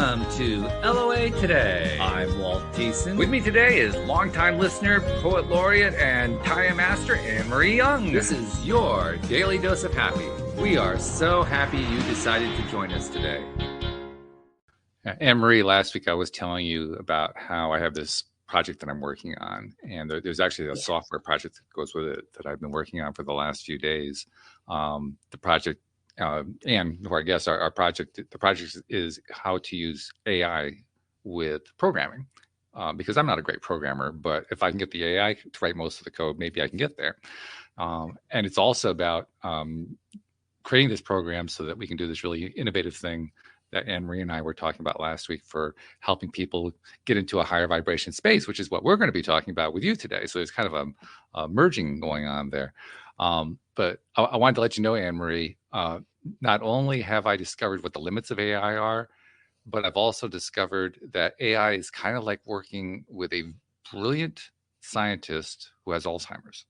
Welcome to LOA Today. I'm Walt Thiessen. With me today is longtime listener, poet laureate, and Taya master Anne Marie Young. This is your daily dose of happy. We are so happy you decided to join us today. Anne Marie, last week I was telling you about how I have this project that I'm working on, and there's actually a software project that goes with it that I've been working on for the last few days. The project, and or I guess our project, the project is how to use AI with programming, because I'm not a great programmer, but if I can get the AI to write most of the code, maybe I can get there. And it's also about creating this program so that we can do this really innovative thing that Anne Marie and I were talking about last week for helping people get into a higher vibration space, which is what we're going to be talking about with you today. So there's kind of a merging going on there. But I wanted to let you know, Anne Marie, not only have I discovered what the limits of AI are, but I've also discovered that AI is kind of like working with a brilliant scientist who has Alzheimer's.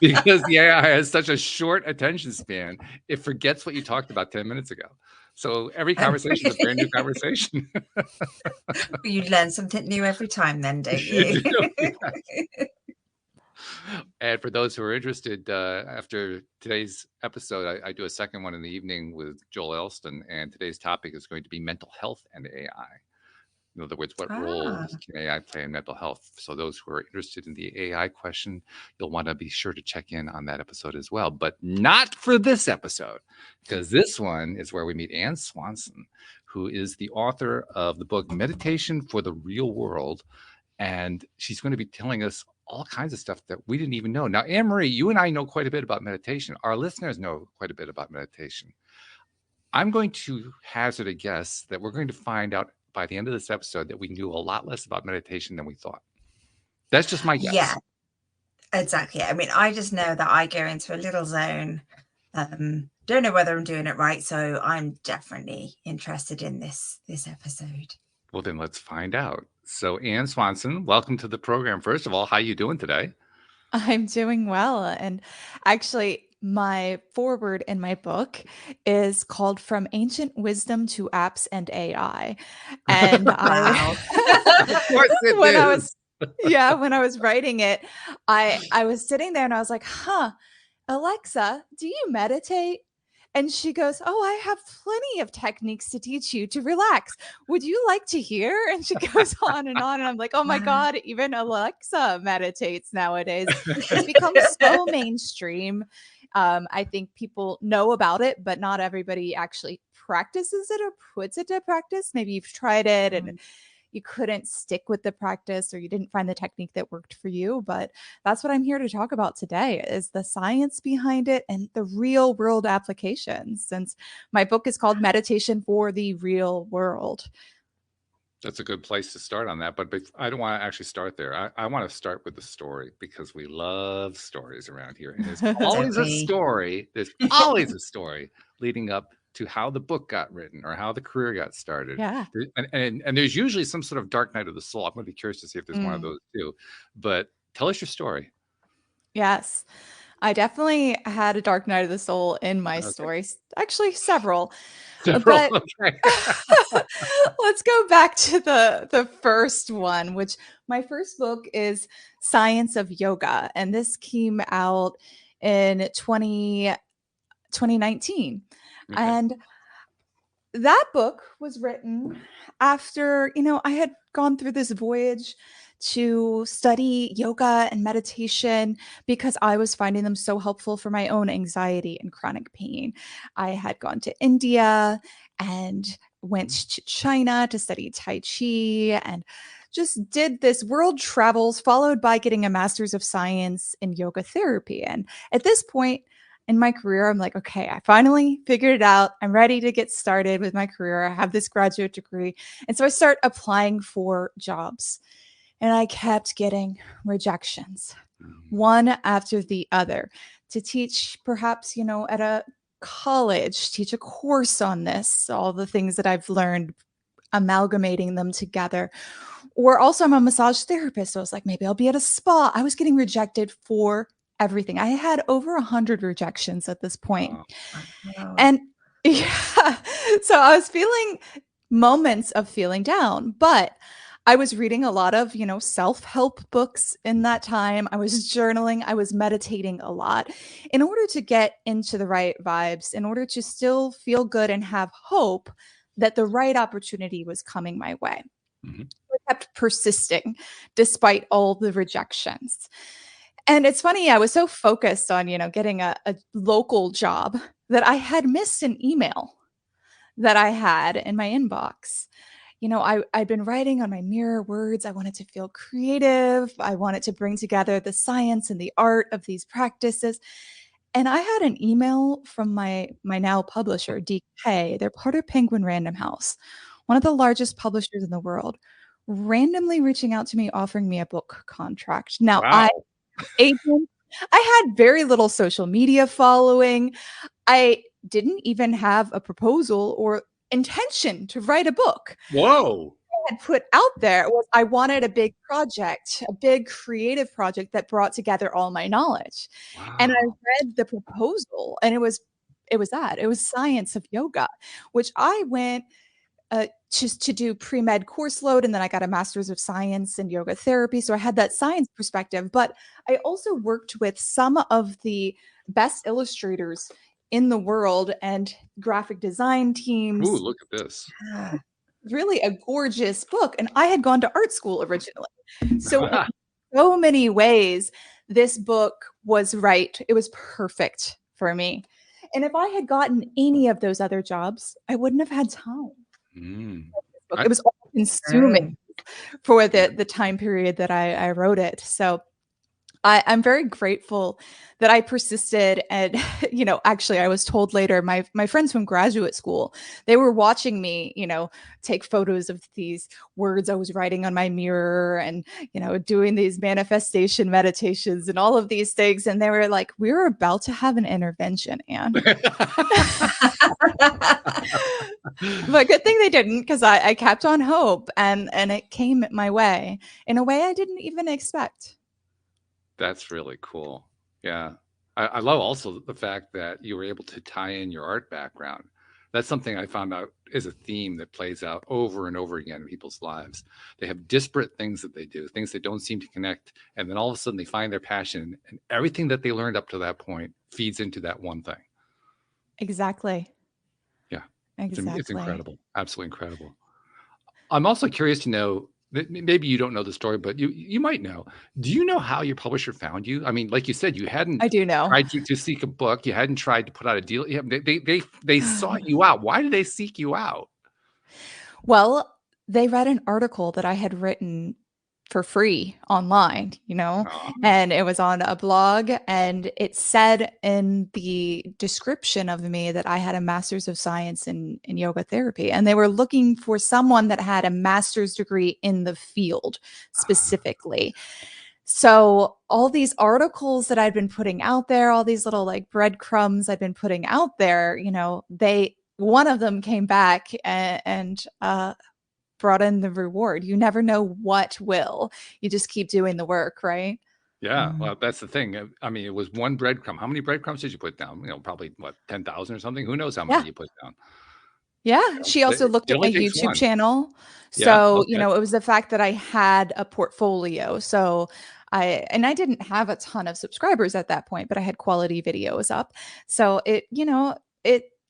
Because the AI has such a short attention span, it forgets what you talked about 10 minutes ago. So every conversation is a brand new conversation. You learn something new every time then, don't you? And for those who are interested, after today's episode, I do a second one in the evening with Joel Elston, and today's topic is going to be mental health and AI. In other words, what role can AI play in mental health? So those who are interested in the AI question, you'll want to be sure to check in on that episode as well. But not for this episode, because this one is where we meet Ann Swanson, who is the author of the book Meditation for the Real World. And she's going to be telling us all kinds of stuff that we didn't even know. Now, Anne Marie, you and I know quite a bit about meditation. Our listeners know quite a bit about meditation. I'm going to hazard a guess that we're going to find out by the end of this episode that we knew a lot less about meditation than we thought. That's just my guess. Yeah, exactly. I mean, I just know that I go into a little zone. Don't know whether I'm doing it right. So I'm definitely interested in this episode. Well, then let's find out. So Ann Swanson, welcome to the program. First of all, how are you doing today? I'm doing well. And actually, my foreword in my book is called From Ancient Wisdom to Apps and AI. And Wow. Of course it when I was writing it, I was sitting there and I was like, Alexa, do you meditate? And she goes, oh, I have plenty of techniques to teach you to relax. Would you like to hear? And she goes on. And I'm like, oh my God, even Alexa meditates nowadays. It's become so mainstream. I think people know about it, but not everybody actually practices it or puts it to practice. Maybe you've tried it and you couldn't stick with the practice or you didn't find the technique that worked for you. But that's what I'm here to talk about today is the science behind it and the real world applications, since my book is called Meditation for the Real World. That's a good place to start on that. But I don't want to actually start there. I want to start with the story because we love stories around here. And there's always a story. There's always a story leading up to how the book got written or how the career got started. Yeah. And there's usually some sort of dark night of the soul. I'm going to be curious to see if there's one of those too. But tell us your story. Yes. I definitely had a dark night of the soul in my story. Actually, several. But let's go back to the first one, which my first book is Science of Yoga. And this came out in 2019. Okay. And that book was written after, I had gone through this voyage to study yoga and meditation because I was finding them so helpful for my own anxiety and chronic pain. I had gone to India and went to China to study Tai Chi and just did this world travels followed by getting a master's of science in yoga therapy. And at this point in my career, I'm like, okay, I finally figured it out. I'm ready to get started with my career. I have this graduate degree. And so I start applying for jobs. And I kept getting rejections, one after the other, to teach perhaps, at a college, teach a course on this, all the things that I've learned, amalgamating them together. Or also I'm a massage therapist. So I was like, maybe I'll be at a spa. I was getting rejected for everything. I had over 100 rejections at this point. Wow. And Yeah. So I was feeling moments of feeling down, but I was reading a lot of, self-help books in that time. I was journaling, I was meditating a lot in order to get into the right vibes, in order to still feel good and have hope that the right opportunity was coming my way. Mhm. I kept persisting despite all the rejections. And it's funny, I was so focused on, getting a local job that I had missed an email that I had in my inbox. I'd been writing on my mirror words. I wanted to feel creative. I wanted to bring together the science and the art of these practices. And I had an email from my now publisher, DK. They're part of Penguin Random House, one of the largest publishers in the world, randomly reaching out to me, offering me a book contract. Now, I Wow. agent. I had very little social media following. I didn't even have a proposal or intention to write a book. Whoa. I had put out there was I wanted a big project, a big creative project that brought together all my knowledge. And I Wow. read the proposal and it was science of yoga, which I went just to do pre-med course load, and then I got a master's of science in yoga therapy, so I had that science perspective, but I also worked with some of the best illustrators in the world and graphic design Ooh, teams. look at this. Ah, Really a gorgeous book, and I had gone to art school originally. So in so many ways, this book was right. It was perfect for me. And if I had gotten any of those other jobs, I wouldn't have had time Mm. book. I, It was all consuming true. for yeah. the time period that I wrote it. So I'm very grateful that I persisted. And, actually, I was told later, my friends from graduate school, they were watching me, take photos of these words I was writing on my mirror and, doing these manifestation meditations and all of these things. And they were like, we're about to have an intervention, Anne. But good thing they didn't, because I kept on hope and it came my way in a way I didn't even expect. That's really cool. Yeah. I love also the fact that you were able to tie in your art background. That's something I found out is a theme that plays out over and over again in people's lives. They have disparate things that they do, things that don't seem to connect. And then all of a sudden they find their passion, and everything that they learned up to that point feeds into that one thing. Exactly. Yeah. It's Exactly. incredible. Absolutely incredible. I'm also curious to know, maybe you don't know the story, but you might know. Do you know how your publisher found you? I mean, like you said, you hadn't I do know. tried to seek a book. You hadn't tried to put out a deal. Yeah, they sought you out. Why did they seek you out? Well, they read an article that I had written for free online, Uh, and it was on a blog, and it said in the description of me that I had a master's of science in yoga therapy, and they were looking for someone that had a master's degree in the field specifically. So all these articles that I'd been putting out there, all these little like breadcrumbs I'd been putting out there, one of them came back and brought in the reward. You never know what will. You just keep doing the work, right? yeah, well, that's the thing. I mean, it was one breadcrumb. How many breadcrumbs did you put down? Probably what, 10,000 or something. Who knows how many Yeah. you put down? Yeah. She But also looked it at my only takes YouTube one. channel. Yeah. So, Okay. it was the fact that I had a portfolio. So I didn't have a ton of subscribers at that point, but I had quality videos up. So it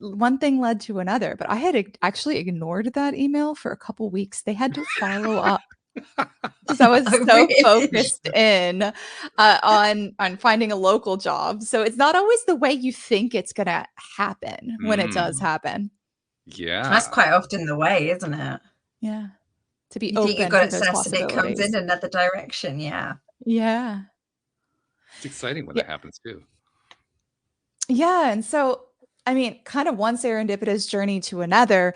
one thing led to another, but I had actually ignored that email for a couple weeks. They had to follow up because I was Oh, so really? focused in on finding a local job. So it's not always the way you think it's gonna happen when it does Mm, happen. That's yeah. quite often the way, isn't it? Yeah. To be You think you've open got to it those set and it comes in possibilities. another direction. Yeah. Yeah. It's exciting when Yeah. that happens too. Yeah. And so, I mean, kind of one serendipitous journey to another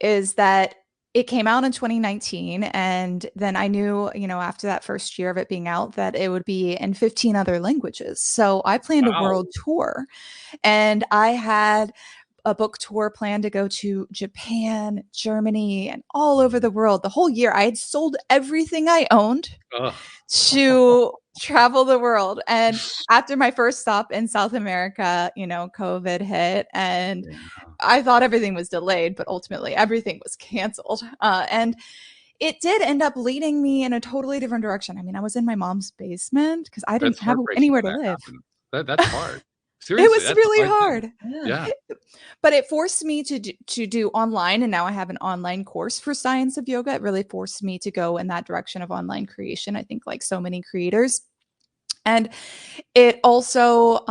is that it came out in 2019. And then I knew, after that first year of it being out, that it would be in 15 other languages. So I planned a Wow. world tour, and I had a book tour planned to go to Japan, Germany, and all over the world the whole year. I had sold everything I owned to travel the world. And after my first stop in South America, COVID hit, and I thought everything was delayed, but ultimately everything was canceled. And it did end up leading me in a totally different direction. I mean, I was in my mom's basement because I didn't have anywhere to live. That's hard. Seriously, it was really hard. Yeah. But it forced me to do online, and now I have an online course for Science of Yoga. It really forced me to go in that direction of online creation, I think, like so many creators. And it also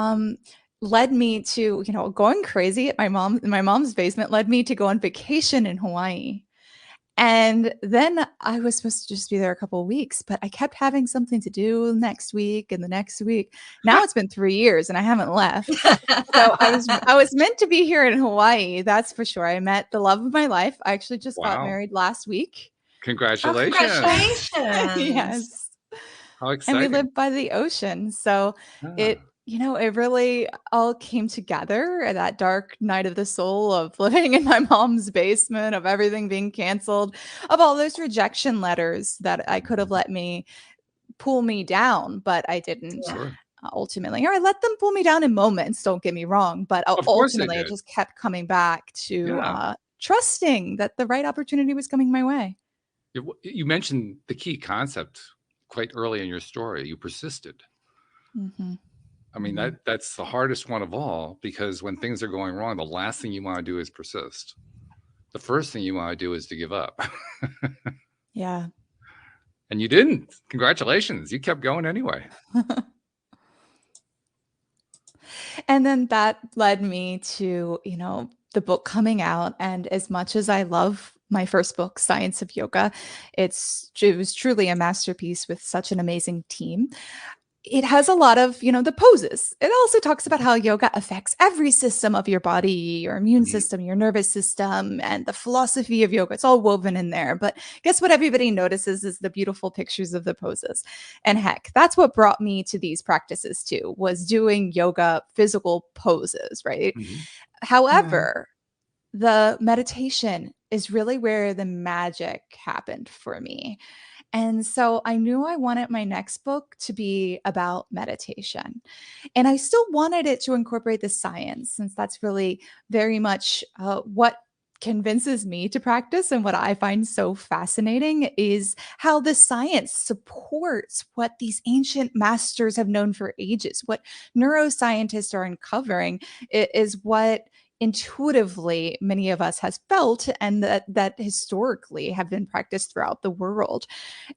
led me to, going crazy at my mom's basement, led me to go on vacation in Hawaii. And then I was supposed to just be there a couple of weeks, but I kept having something to do next week and the next week. Now it's been 3 years and I haven't left. So I was meant to be here in Hawaii, that's for sure. I met the love of my life. I actually just got married last week. Congratulations. Congratulations. Yes. How exciting. And we live by the ocean. So it really all came together at that dark night of the soul of living in my mom's basement, of everything being canceled, of all those rejection letters that I could have let me pull me down, but I didn't. Ultimately, or I let them pull me down in moments, don't get me wrong, but ultimately I just kept coming back to trusting that the right opportunity was coming my way. You mentioned the key concept quite early in your story. You persisted. Mm-hmm. I mean, that's the hardest one of all, because when things are going wrong, the last thing you want to do is persist. The first thing you want to do is to give up. Yeah. And you didn't. Congratulations. You kept going anyway. And then that led me to, the book coming out. And as much as I love my first book, Science of Yoga, it was truly a masterpiece with such an amazing team. It has a lot of, the poses. It also talks about how yoga affects every system of your body, your immune system, your nervous system, and the philosophy of yoga. It's all woven in there. But guess what everybody notices is the beautiful pictures of the poses. And heck, that's what brought me to these practices too, was doing yoga physical poses, right? However, the meditation is really where the magic happened for me. And so I knew I wanted my next book to be about meditation. And I still wanted it to incorporate the science, since that's really very much what convinces me to practice, and what I find so fascinating is how the science supports what these ancient masters have known for ages. What neuroscientists are uncovering is what intuitively many of us has felt, and that historically have been practiced throughout the world.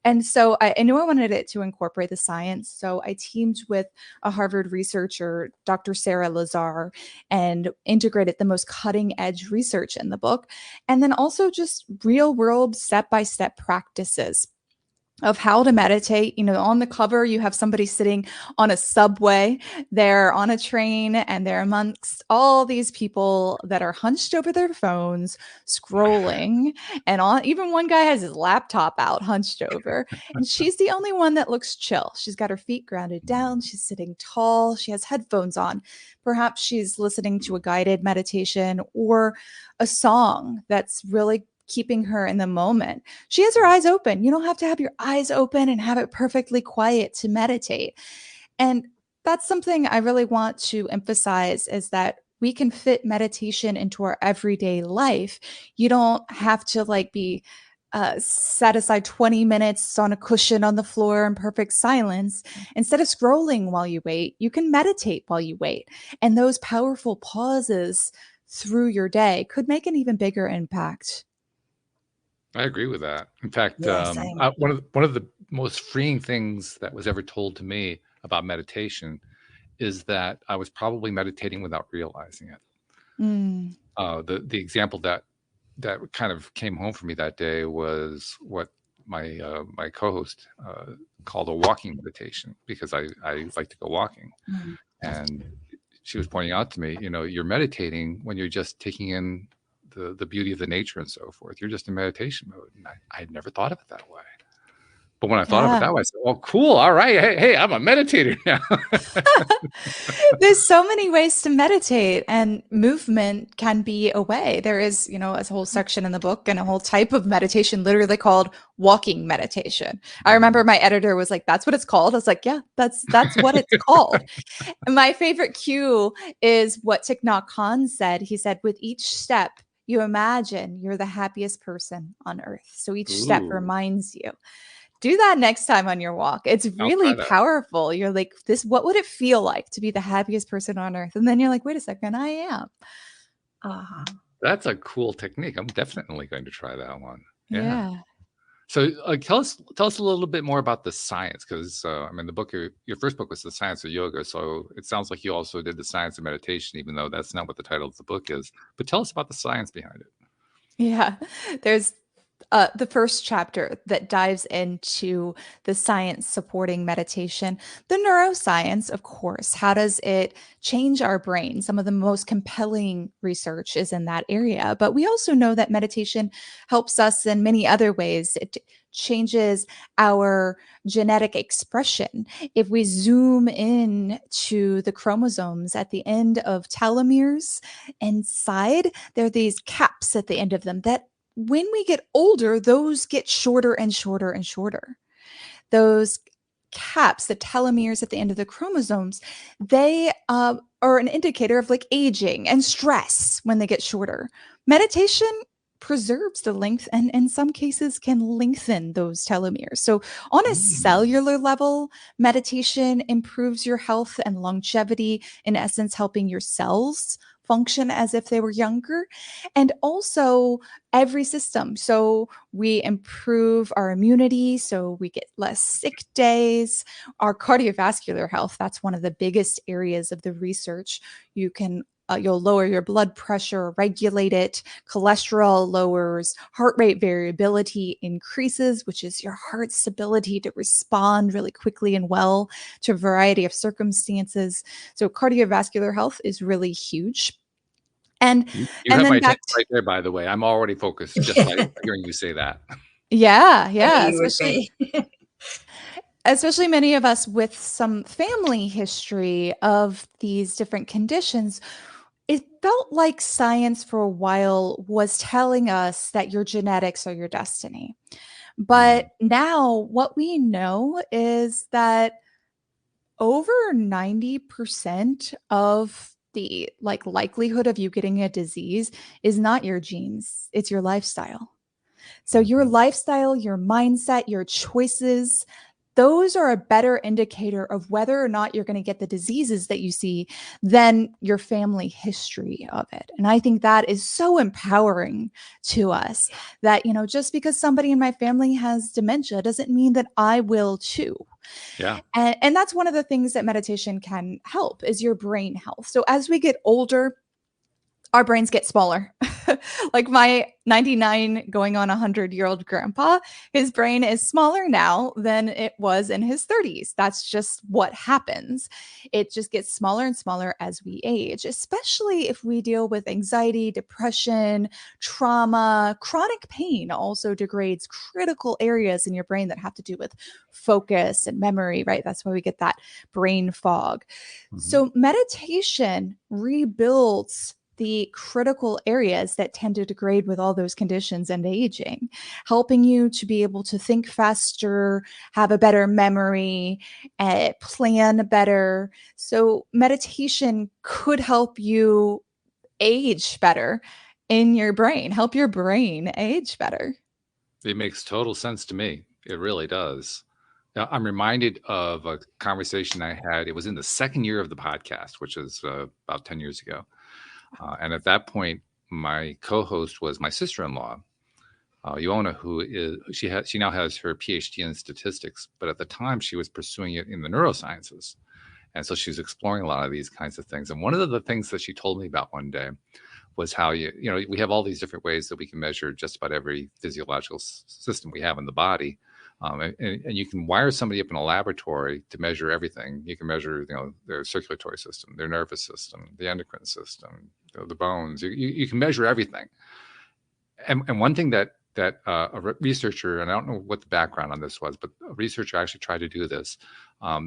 And so I knew I wanted it to incorporate the science. So I teamed with a Harvard researcher, Dr. Sarah Lazar, and integrated the most cutting edge research in the book. And then also just real world step-by-step practices of how to meditate. On the cover, you have somebody sitting on a subway, they're on a train, and they're amongst all these people that are hunched over their phones, scrolling. And even one guy has his laptop out, hunched over. And she's the only one that looks chill. She's got her feet grounded down. She's sitting tall. She has headphones on. Perhaps she's listening to a guided meditation or a song that's really keeping her in the moment. She has her eyes open. You don't have to have your eyes open and have it perfectly quiet to meditate. And that's something I really want to emphasize, is that we can fit meditation into our everyday life. You don't have to be set aside 20 minutes on a cushion on the floor in perfect silence. Instead of scrolling while you wait, you can meditate while you wait. And those powerful pauses through your day could make an even bigger impact. I agree with that. In fact, one of the most freeing things that was ever told to me about meditation is that I was probably meditating without realizing it. The example that kind of came home for me that day was what my my co-host called a walking meditation, because I like to go walking, and she was pointing out to me, you're meditating when you're just taking in the beauty of the nature and so forth. You're just in meditation mode. And I had never thought of it that way. But when I thought of it that way, I said, well, cool. All right. Hey, I'm a meditator now. There's so many ways to meditate, and movement can be a way. There is, a whole section in the book and a whole type of meditation literally called walking meditation. I remember my editor was like, that's what it's called. I was like, yeah, that's what it's called. And my favorite cue is what Thich Nhat Hanh said. He said, with each step, you imagine you're the happiest person on earth. So each step reminds you. Do that next time on your walk. It's really powerful. You're like, what would it feel like to be the happiest person on earth? And then you're like, wait a second, I am. That's a cool technique. I'm definitely going to try that one. Yeah. So tell us a little bit more about the science, because the book, your first book was The Science of Yoga. So it sounds like you also did the science of meditation, even though that's not what the title of the book is. But tell us about the science behind it. Yeah, there's the first chapter that dives into the science supporting meditation, the neuroscience, of course. How does it change our brain? Some of the most compelling research is in that area. But we also know that meditation helps us in many other ways. It changes our genetic expression. If we zoom in to the chromosomes at the end of telomeres inside, there are these caps at the end of them that when we get older, those get shorter and shorter and shorter. Those caps, the telomeres at the end of the chromosomes, they are an indicator of like aging and stress when they get shorter. Meditation preserves the length and in some cases can lengthen those telomeres. So on a cellular level, meditation improves your health and longevity, in essence, helping your cells function as if they were younger, and also every system. So we improve our immunity, so we get less sick days. Our cardiovascular health, that's one of the biggest areas of the research. You'll lower your blood pressure, regulate it. Cholesterol lowers, heart rate variability increases, which is your heart's ability to respond really quickly and well to a variety of circumstances. So cardiovascular health is really huge. And you have my attention right there, by the way. I'm already focused just by hearing you say that. Yeah. Especially many of us with some family history of these different conditions. It felt like science for a while was telling us that your genetics are your destiny. But now what we know is that over 90% of the likelihood of you getting a disease is not your genes, it's your lifestyle. So your lifestyle, your mindset, your choices, those are a better indicator of whether or not you're going to get the diseases that you see than your family history of it. And I think that is so empowering to us that, just because somebody in my family has dementia doesn't mean that I will too. Yeah. And that's one of the things that meditation can help is your brain health. So as we get older, our brains get smaller. Like my 99 going on 100-year-old grandpa, his brain is smaller now than it was in his 30s. That's just what happens. It just gets smaller and smaller as we age, especially if we deal with anxiety, depression, trauma. Chronic pain also degrades critical areas in your brain that have to do with focus and memory, right? That's why we get that brain fog. So meditation rebuilds the critical areas that tend to degrade with all those conditions and aging, helping you to be able to think faster, have a better memory, plan better. So meditation could help you age better in your brain, help your brain age better. It makes total sense to me. It really does. Now, I'm reminded of a conversation I had. It was in the second year of the podcast, which is about 10 years ago. And at that point, my co-host was my sister-in-law, Iona, she now has her PhD in statistics, but at the time she was pursuing it in the neurosciences. And so she was exploring a lot of these kinds of things. And one of the things that she told me about one day was how we have all these different ways that we can measure just about every physiological system we have in the body. And you can wire somebody up in a laboratory to measure everything. You can measure, their circulatory system, their nervous system, the endocrine system, the bones. You can measure everything. And one thing that that a researcher, and I don't know what the background on this was, but a researcher actually tried to do this.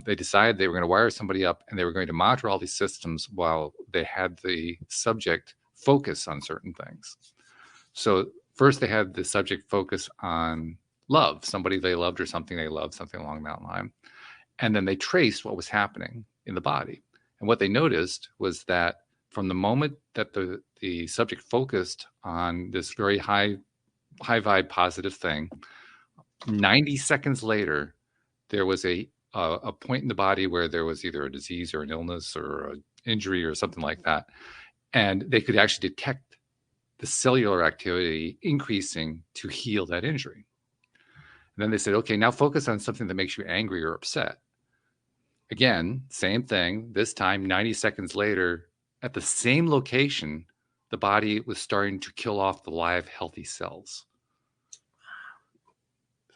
They decided they were going to wire somebody up and they were going to monitor all these systems while they had the subject focus on certain things. So first they had the subject focus on love, somebody they loved or something they loved, something along that line. And then they traced what was happening in the body. And what they noticed was that from the moment that the subject focused on this very high vibe positive thing, 90 seconds later, there was a point in the body where there was either a disease or an illness or an injury or something like that. And they could actually detect the cellular activity increasing to heal that injury. And then they said, okay, now focus on something that makes you angry or upset. Again, same thing. This time, 90 seconds later, at the same location, the body was starting to kill off the live, healthy cells.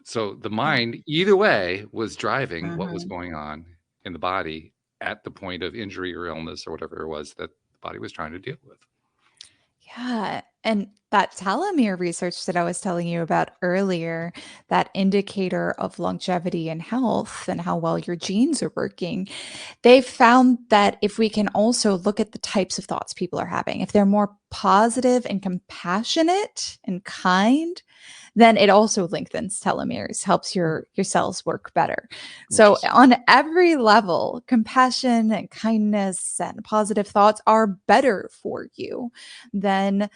So the mind, either way, was driving what was going on in the body at the point of injury or illness or whatever it was that the body was trying to deal with. Yeah. And that telomere research that I was telling you about earlier, that indicator of longevity and health and how well your genes are working, they've found that if we can also look at the types of thoughts people are having, if they're more positive and compassionate and kind, then it also lengthens telomeres, helps your cells work better. So on every level, compassion and kindness and positive thoughts are better for you than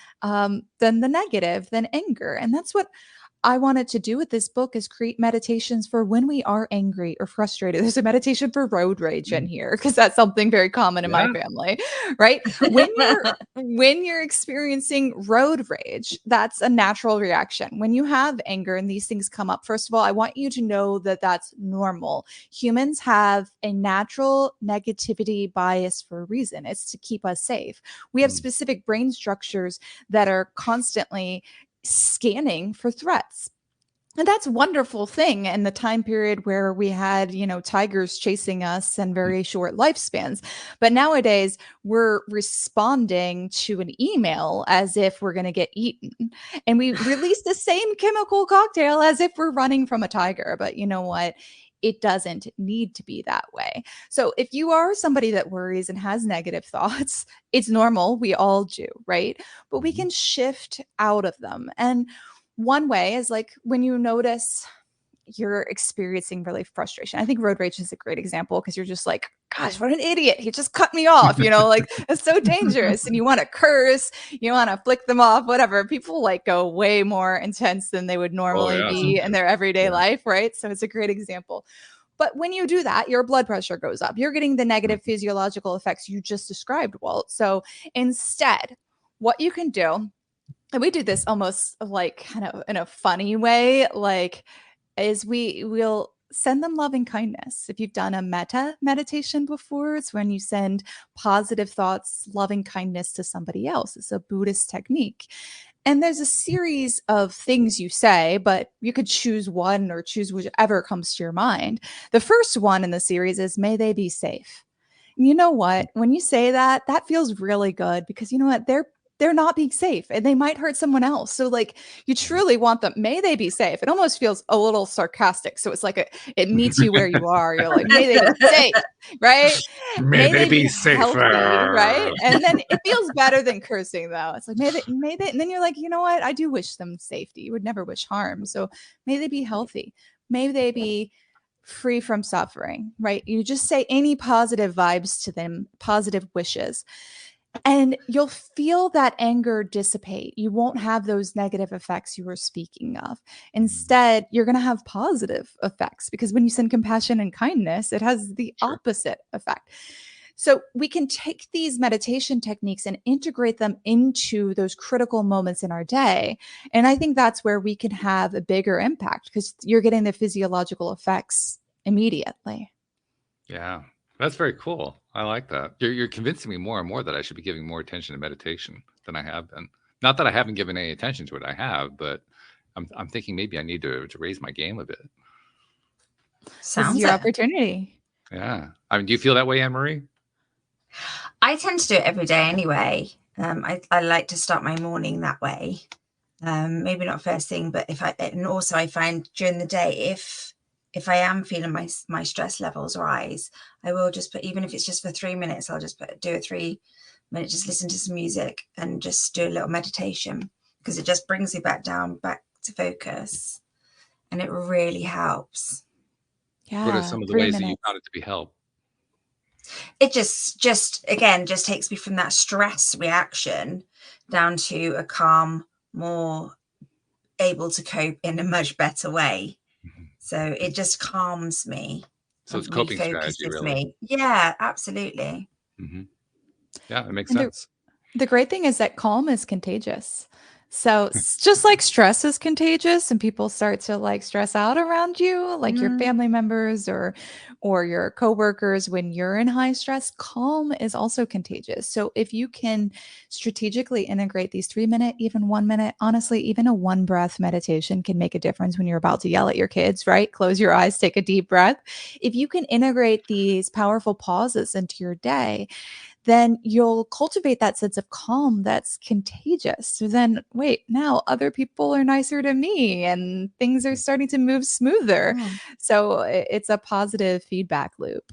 the negative, than anger. And that's what I wanted to do with this book, is create meditations for when we are angry or frustrated. There's a meditation for road rage in here because that's something very common in my family, right? When you're experiencing road rage, that's a natural reaction. When you have anger and these things come up, first of all, I want you to know that that's normal. Humans have a natural negativity bias for a reason. It's to keep us safe. We have specific brain structures that are constantly scanning for threats. And that's a wonderful thing in the time period where we had, tigers chasing us and very short lifespans. But nowadays, we're responding to an email as if we're going to get eaten. And we release the same chemical cocktail as if we're running from a tiger. But you know what? It doesn't need to be that way. So if you are somebody that worries and has negative thoughts, it's normal. We all do, right? But we can shift out of them. And one way is like when you notice you're experiencing really frustration. I think road rage is a great example because you're just like, gosh, what an idiot. He just cut me off, like it's so dangerous. And you want to curse, you want to flick them off, whatever. People like go way more intense than they would normally be in their everyday life, right? So it's a great example. But when you do that, your blood pressure goes up. You're getting the negative physiological effects you just described, Walt. So instead, what you can do, and we do this almost like kind of in a funny way, like is we'll send them love and kindness. If you've done a metta meditation before, it's when you send positive thoughts, loving kindness to somebody else. It's a Buddhist technique. And there's a series of things you say, but you could choose one or choose whichever comes to your mind. The first one in the series is, may they be safe. And you know what? When you say that, that feels really good because you know what? They're not being safe and they might hurt someone else. So like you truly want them, may they be safe. It almost feels a little sarcastic. So it's like it meets you where you are. You're like, may they be safe, right? May they be safe, healthy, right? And then it feels better than cursing though. It's like, may they, and then you're like, you know what? I do wish them safety. You would never wish harm. So may they be healthy. May they be free from suffering, right? You just say any positive vibes to them, positive wishes. And you'll feel that anger dissipate. You won't have those negative effects you were speaking of. Instead, you're going to have positive effects because when you send compassion and kindness, it has the opposite effect. So we can take these meditation techniques and integrate them into those critical moments in our day. And I think that's where we can have a bigger impact because you're getting the physiological effects immediately. Yeah. That's very cool. I like that. You're convincing me more and more that I should be giving more attention to meditation than I have been. Not that I haven't given any attention to it, I have, but I'm thinking maybe I need to raise my game a bit. This is your opportunity. Yeah. I mean, do you feel that way, Anne Marie? I tend to do it every day anyway. I like to start my morning that way. Maybe not first thing, but and also I find during the day, if I am feeling my stress levels rise, I will just put, even if it's just for 3 minutes, I'll just do a 3 minute, just listen to some music and just do a little meditation, because it just brings me back to focus, and it really helps. Yeah. What are some of the ways that you found it to be help? It just again just takes me from that stress reaction down to a calm, more able to cope in a much better way. So it just calms me. So it's coping strategy, refocuses really. me. Yeah, absolutely. Yeah, it makes And sense. the great thing is that calm is contagious. So just like stress is contagious and people start to like stress out around you, like your family members or your coworkers, when you're in high stress, calm is also contagious. So if you can strategically integrate these 3 minute, even 1 minute, honestly, even a one breath meditation can make a difference when you're about to yell at your kids, right? Close your eyes, take a deep breath. If you can integrate these powerful pauses into your day, then you'll cultivate that sense of calm that's contagious. So then, wait, now other people are nicer to me and things are starting to move smoother. So it's a positive feedback loop.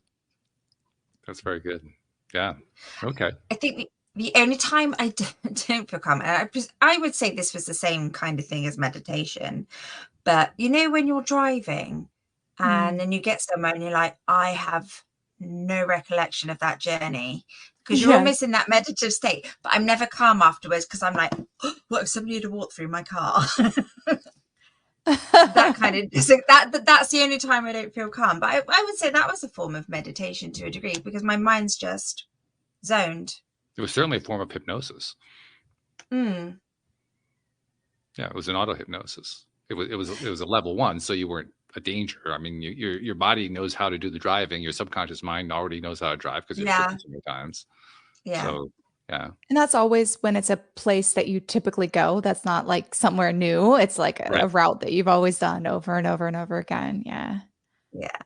That's very good. Yeah. Okay. I think the only time I don't feel calm, and I would say this was the same kind of thing as meditation, but you know, when you're driving and then you get somewhere and you're like, I have no recollection of that journey, because you're Yes. almost in that meditative state, but I'm never calm afterwards, because I'm like, oh, what if somebody had to walk through my car? That kind of, so that's the only time I don't feel calm. But I would say that was a form of meditation to a degree, because my mind's just zoned. It was certainly a form of hypnosis. Yeah, it was an auto hypnosis. It was a level 1, so you weren't a danger. I mean, your body knows how to do the driving. Your subconscious mind already knows how to drive because you've driven so many times. Yeah. So yeah. And that's always when it's a place that you typically go. That's not like somewhere new. It's like a route that you've always done over and over and over again. Yeah. Yeah.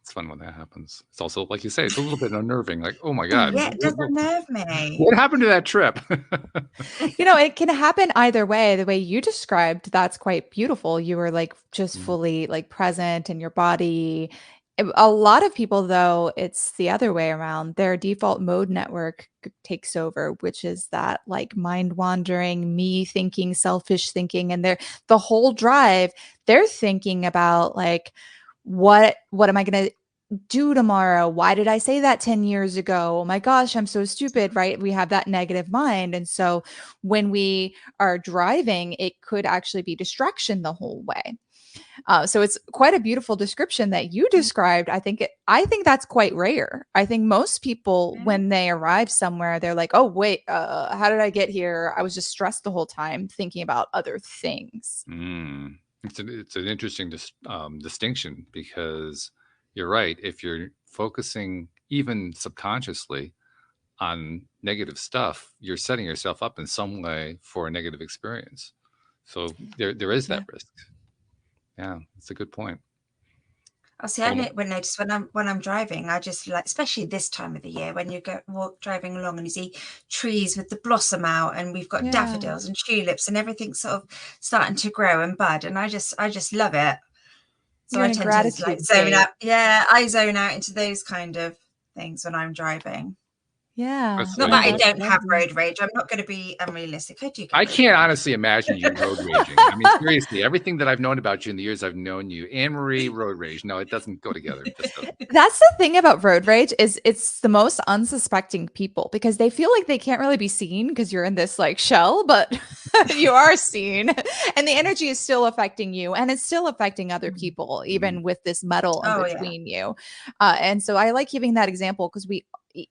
It's fun when that happens. It's also, like you say, it's a little bit unnerving. Like, oh my God. Yeah, it does unnerve me. What happened to that trip? It can happen either way. The way you described, that's quite beautiful. You were like just fully like present in your body. A lot of people, though, it's the other way around. Their default mode network takes over, which is that like mind wandering, me thinking, selfish thinking, and the whole drive, they're thinking about like, what am I going to do tomorrow? Why did I say that 10 years ago? Oh my gosh, I'm so stupid, right? We have that negative mind. And so when we are driving, it could actually be distraction the whole way. So it's quite a beautiful description that you described. I think that's quite rare. I think most people, when they arrive somewhere, they're like, oh, wait, how did I get here? I was just stressed the whole time thinking about other things. It's an interesting distinction, because you're right. If you're focusing even subconsciously on negative stuff, you're setting yourself up in some way for a negative experience. So there is that risk. Yeah, that's a good point. I'll see. I notice when I'm driving, I just like, especially this time of the year, when you driving along and you see trees with the blossom out, and we've got daffodils and tulips and everything sort of starting to grow and bud, and I just love it. So I tend to like zone out. Yeah, I zone out into those kind of things when I'm driving. Yeah. Not that I don't have road rage. I'm not going to be unrealistic. I can't honestly imagine you road raging. I mean, seriously, everything that I've known about you in the years I've known you, Anne Marie, road rage. No, it doesn't go together. That's the thing about road rage, is it's the most unsuspecting people, because they feel like they can't really be seen because you're in this like shell, but you are seen, and the energy is still affecting you, and it's still affecting other people, even with this metal in between you. And so I like giving that example, because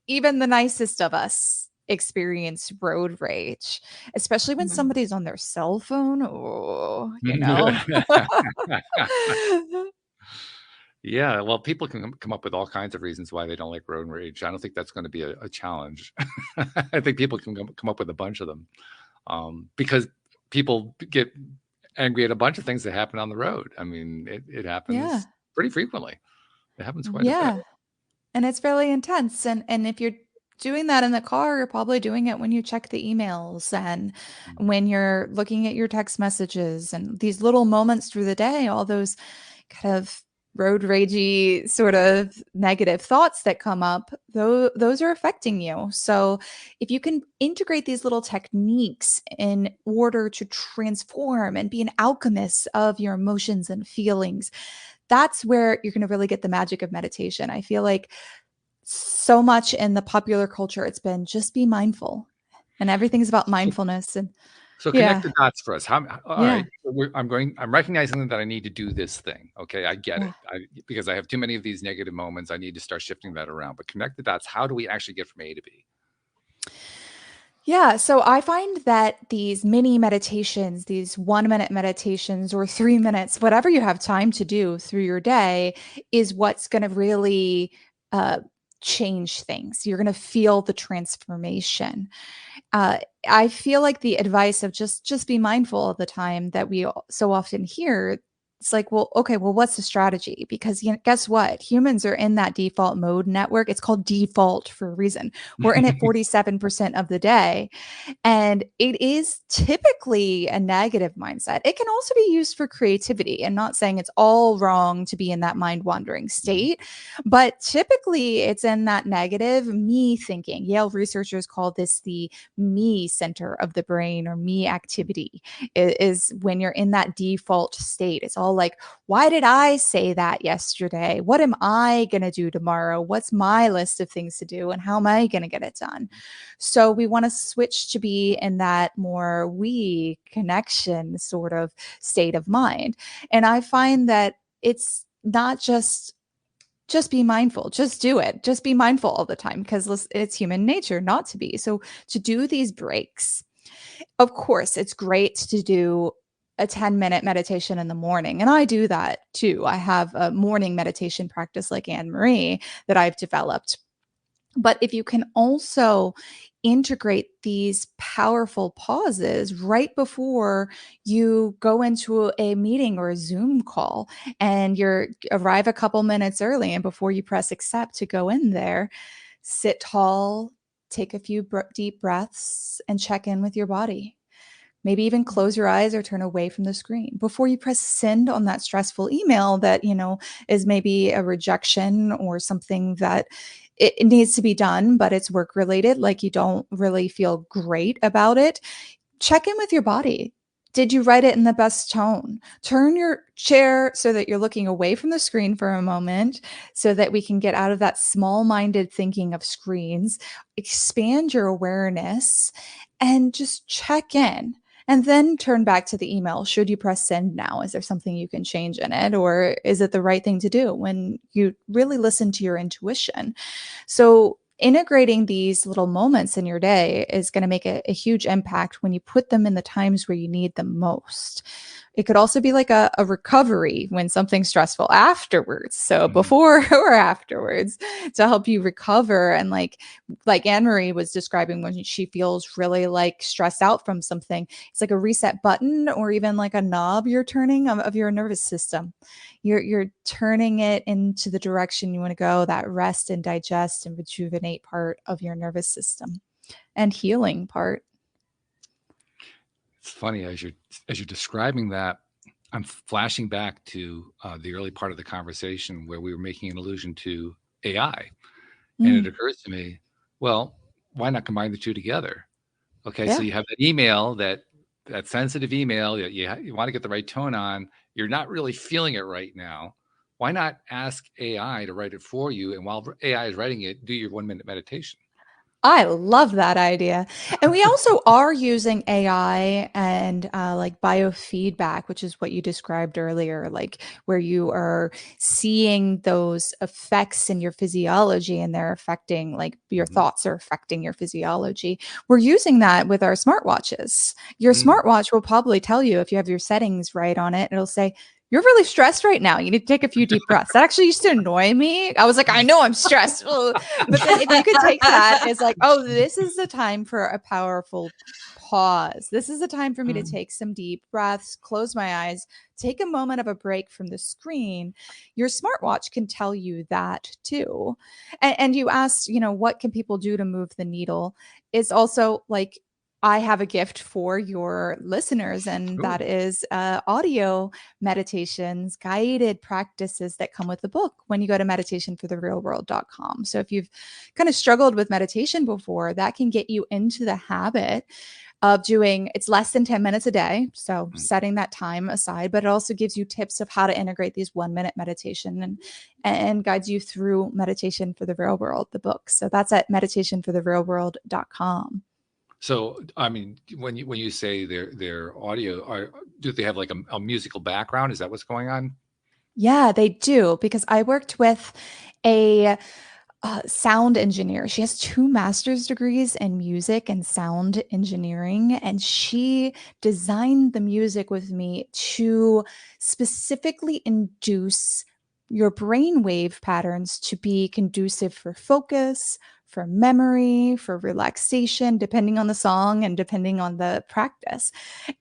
even the nicest of us experience road rage, especially when somebody's on their cell phone. Oh, Yeah, well, people can come up with all kinds of reasons why they don't like road rage. I don't think that's going to be a challenge. I think people can come up with a bunch of them, because people get angry at a bunch of things that happen on the road. I mean, it happens pretty frequently. It happens quite a bit. And it's really intense. And if you're doing that in the car, you're probably doing it when you check the emails and when you're looking at your text messages and these little moments through the day, all those kind of road ragey sort of negative thoughts that come up, those are affecting you. So if you can integrate these little techniques in order to transform and be an alchemist of your emotions and feelings, that's where you're going to really get the magic of meditation. I feel like so much in the popular culture, it's been just be mindful, and everything's about mindfulness. And So connect yeah, the dots for us. All yeah, right, I'm recognizing that I need to do this thing. Okay, I get yeah. it. Because I have too many of these negative moments. I need to start shifting that around. But connect the dots. How do we actually get from A to B? Yeah, so I find that these mini meditations, these 1 minute meditations or 3 minutes, whatever you have time to do through your day, is what's going to really uh, change things. You're going to feel the transformation. Uh, I feel like the advice of just be mindful all the time that we so often hear. It's like, well, okay, well, what's the strategy? Because guess what? Humans are in that default mode network. It's called default for a reason. We're in it 47% of the day. And it is typically a negative mindset. It can also be used for creativity. And not saying it's all wrong to be in that mind wandering state, but typically it's in that negative me thinking. Yale researchers call this the me center of the brain, or me activity, is when you're in that default state. It's all like, why did I say that yesterday? What am I going to do tomorrow? What's my list of things to do? And how am I going to get it done? So we want to switch to be in that more we connection sort of state of mind. And I find that it's not just be mindful, just do it, just be mindful all the time, because it's human nature not to be. So to do these breaks, of course, it's great to do a 10-minute meditation in the morning. And I do that too. I have a morning meditation practice like Anne Marie that I've developed. But if you can also integrate these powerful pauses right before you go into a meeting or a Zoom call, and you arrive a couple minutes early, and before you press accept to go in there, sit tall, take a few deep breaths, and check in with your body. Maybe even close your eyes or turn away from the screen before you press send on that stressful email that, is maybe a rejection or something that it needs to be done, but it's work related. Like you don't really feel great about it. Check in with your body. Did you write it in the best tone? Turn your chair so that you're looking away from the screen for a moment so that we can get out of that small-minded thinking of screens, expand your awareness, and just check in. And then turn back to the email. Should you press send now? Is there something you can change in it? Or is it the right thing to do when you really listen to your intuition? So integrating these little moments in your day is going to make a huge impact when you put them in the times where you need them most. It could also be like a recovery when something's stressful afterwards. So before or afterwards, to help you recover. And like Anne Marie was describing, when she feels really like stressed out from something, it's like a reset button or even like a knob you're turning of your nervous system. You're turning it into the direction you want to go, that rest and digest and rejuvenate part of your nervous system and healing part. It's funny, as you're describing that, I'm flashing back to the early part of the conversation where we were making an allusion to AI. And it occurs to me, well, why not combine the two together? Okay, so you have that email, that sensitive email that you want to get the right tone on. You're not really feeling it right now. Why not ask AI to write it for you? And while AI is writing it, do your 1-minute meditation. I love that idea. And we also are using AI and like biofeedback, which is what you described earlier, like where you are seeing those effects in your physiology and they're affecting, like your thoughts are affecting your physiology. We're using that with our smartwatches. Your smartwatch will probably tell you, if you have your settings right on it, it'll say, you're really stressed right now. You need to take a few deep breaths. That actually used to annoy me. I was like, I know I'm stressed. But then if you could take that as like, oh, this is the time for a powerful pause. This is a time for me to take some deep breaths, close my eyes, take a moment of a break from the screen. Your smartwatch can tell you that too. And you asked, what can people do to move the needle? It's also like, I have a gift for your listeners, and that is audio meditations, guided practices that come with the book when you go to meditationfortherealworld.com. So if you've kind of struggled with meditation before, that can get you into the habit of doing, it's less than 10 minutes a day. So setting that time aside, but it also gives you tips of how to integrate these 1-minute meditation and guides you through Meditation for the Real World, the book. So that's at meditationfortherealworld.com. So, I mean, when you say their audio, do they have like a musical background? Is that what's going on? Yeah, they do, because I worked with a sound engineer. She has 2 master's degrees in music and sound engineering, and she designed the music with me to specifically induce your brainwave patterns to be conducive for focus, for memory, for relaxation, depending on the song and depending on the practice.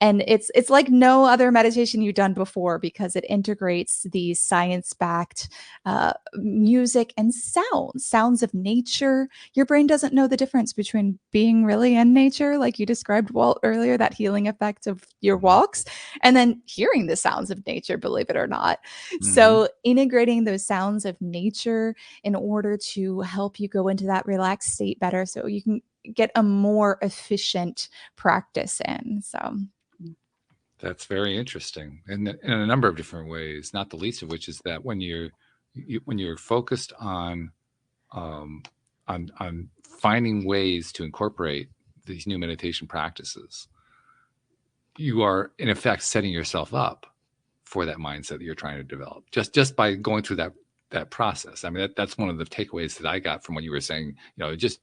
And it's like no other meditation you've done before, because it integrates these science-backed music and sounds of nature. Your brain doesn't know the difference between being really in nature, like you described, Walt, earlier, that healing effect of your walks, and then hearing the sounds of nature, believe it or not. So integrating those sounds of nature in order to help you go into that relaxed state better, so you can get a more efficient practice in. So that's very interesting, in a number of different ways. Not the least of which is that when you're focused on finding ways to incorporate these new meditation practices, you are in effect setting yourself up for that mindset that you're trying to develop just by going through that process. I mean, that's one of the takeaways that I got from what you were saying. Just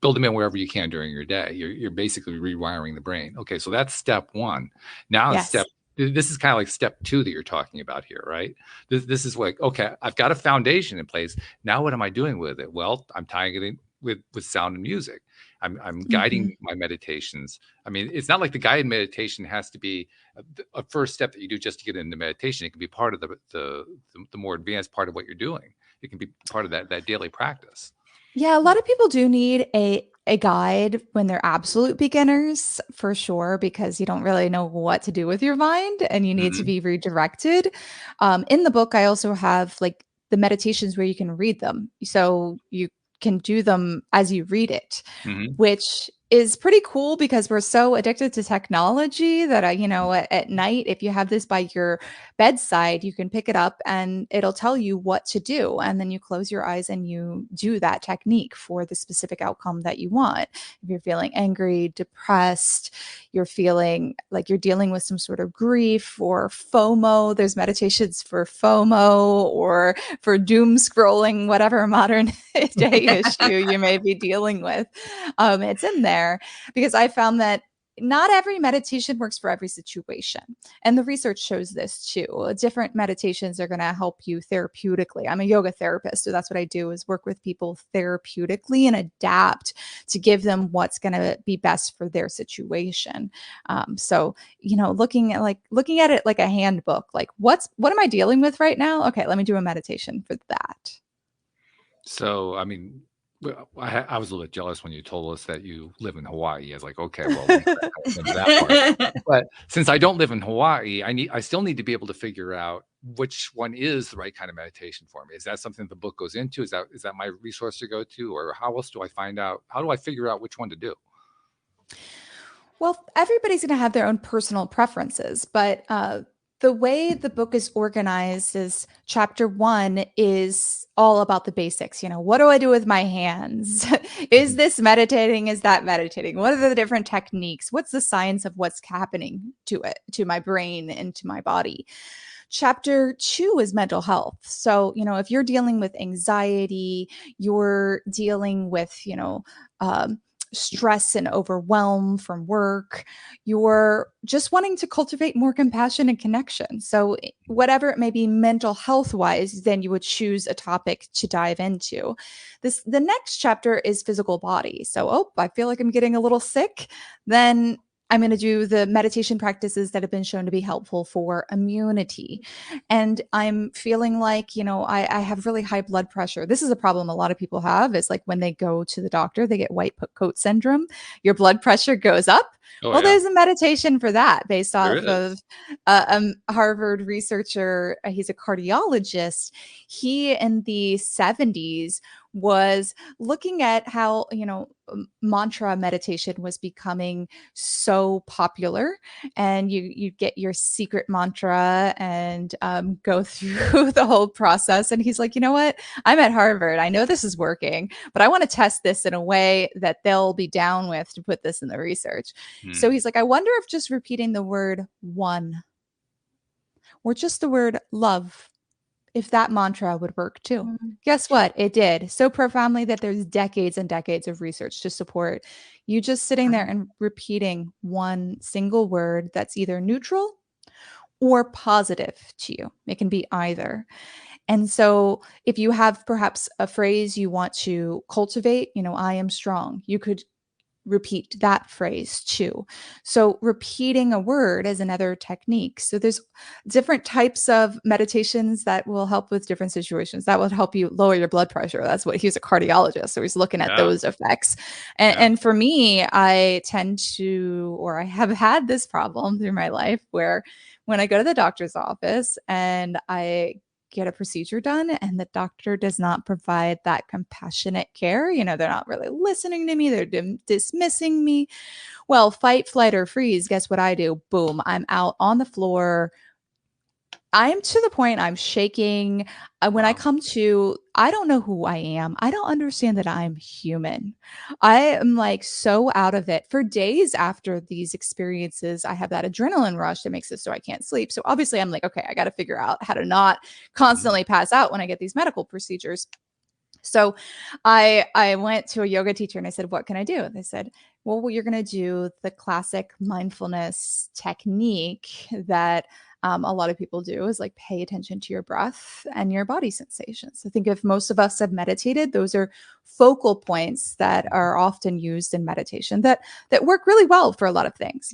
build them in wherever you can during your day. You're basically rewiring the brain. Okay, so that's step 1. Now yes. This is kind of like step 2 that you're talking about here, right? This is like, okay, I've got a foundation in place. Now what am I doing with it? Well, I'm tying it in with sound and music. I'm guiding my meditations. I mean, it's not like the guided meditation has to be a first step that you do just to get into meditation. It can be part of the more advanced part of what you're doing. It can be part of that daily practice. Yeah, a lot of people do need a guide when they're absolute beginners, for sure, because you don't really know what to do with your mind and you need to be redirected. In the book, I also have like the meditations where you can read them. So you can do them as you read it, which is pretty cool, because we're so addicted to technology that at night, if you have this by your bedside, you can pick it up and it'll tell you what to do. And then you close your eyes and you do that technique for the specific outcome that you want. If you're feeling angry, depressed, you're feeling like you're dealing with some sort of grief or FOMO, there's meditations for FOMO or for doom scrolling, whatever modern day issue you may be dealing with. It's in there, because I found that not every meditation works for every situation. And the research shows this too. Different meditations are going to help you therapeutically. I'm a yoga therapist, so that's what I do, is work with people therapeutically and adapt to give them what's going to be best for their situation. So, looking at it like a handbook, like what am I dealing with right now? Okay, let me do a meditation for that. So, I mean, I was a little bit jealous when you told us that you live in Hawaii. I was like, okay, well, that part. But since I don't live in Hawaii, I still need to be able to figure out which one is the right kind of meditation for me. Is that something the book goes into? Is that my resource to go to, or how else do I find out? How do I figure out which one to do? Well, everybody's going to have their own personal preferences, but the way the book is organized is chapter 1 is all about the basics. What do I do with my hands? Is this meditating? Is that meditating? What are the different techniques? What's the science of what's happening to it, to my brain and to my body? Chapter 2 is mental health. So, if you're dealing with anxiety, you're dealing with, stress and overwhelm from work. You're just wanting to cultivate more compassion and connection. So whatever it may be mental health wise, then you would choose a topic to dive into. The next chapter is physical body. So, I feel like I'm getting a little sick. Then I'm going to do the meditation practices that have been shown to be helpful for immunity. And I'm feeling like, I have really high blood pressure. This is a problem a lot of people have, is like when they go to the doctor, they get white coat syndrome. Your blood pressure goes up. There's a meditation for that based off of a Harvard researcher. He's a cardiologist. He in the 70s was looking at how, mantra meditation was becoming so popular, and you get your secret mantra and go through the whole process. And he's like, you know what? I'm at Harvard. I know this is working, but I want to test this in a way that they'll be down with to put this in the research. So he's like, I wonder if just repeating the word one or just the word love, if that mantra would work too. Guess what? It did so profoundly that there's decades and decades of research to support you just sitting there and repeating one single word that's either neutral or positive to you. It can be either. And so if you have perhaps a phrase you want to cultivate, I am strong, you could repeat that phrase too. So repeating a word is another technique. So there's different types of meditations that will help with different situations. That will help you lower your blood pressure. That's what he's a cardiologist. So he's looking at those effects. And for me, I tend to, or I have had this problem through my life where when I go to the doctor's office and I get a procedure done and the doctor does not provide that compassionate care, they're not really listening to me, they're dismissing me. Well, fight, flight, or freeze, guess what I do? Boom, I'm out on the floor. I'm to the point I'm shaking. When I come to, I don't know who I am. I don't understand that I'm human. I am like so out of it. For days after these experiences, I have that adrenaline rush that makes it so I can't sleep. So obviously I'm like, okay, I got to figure out how to not constantly pass out when I get these medical procedures. So I went to a yoga teacher and I said, what can I do? They said, well, you're going to do the classic mindfulness technique that a lot of people do, is like pay attention to your breath and your body sensations. I think if most of us have meditated, those are focal points that are often used in meditation that work really well for a lot of things.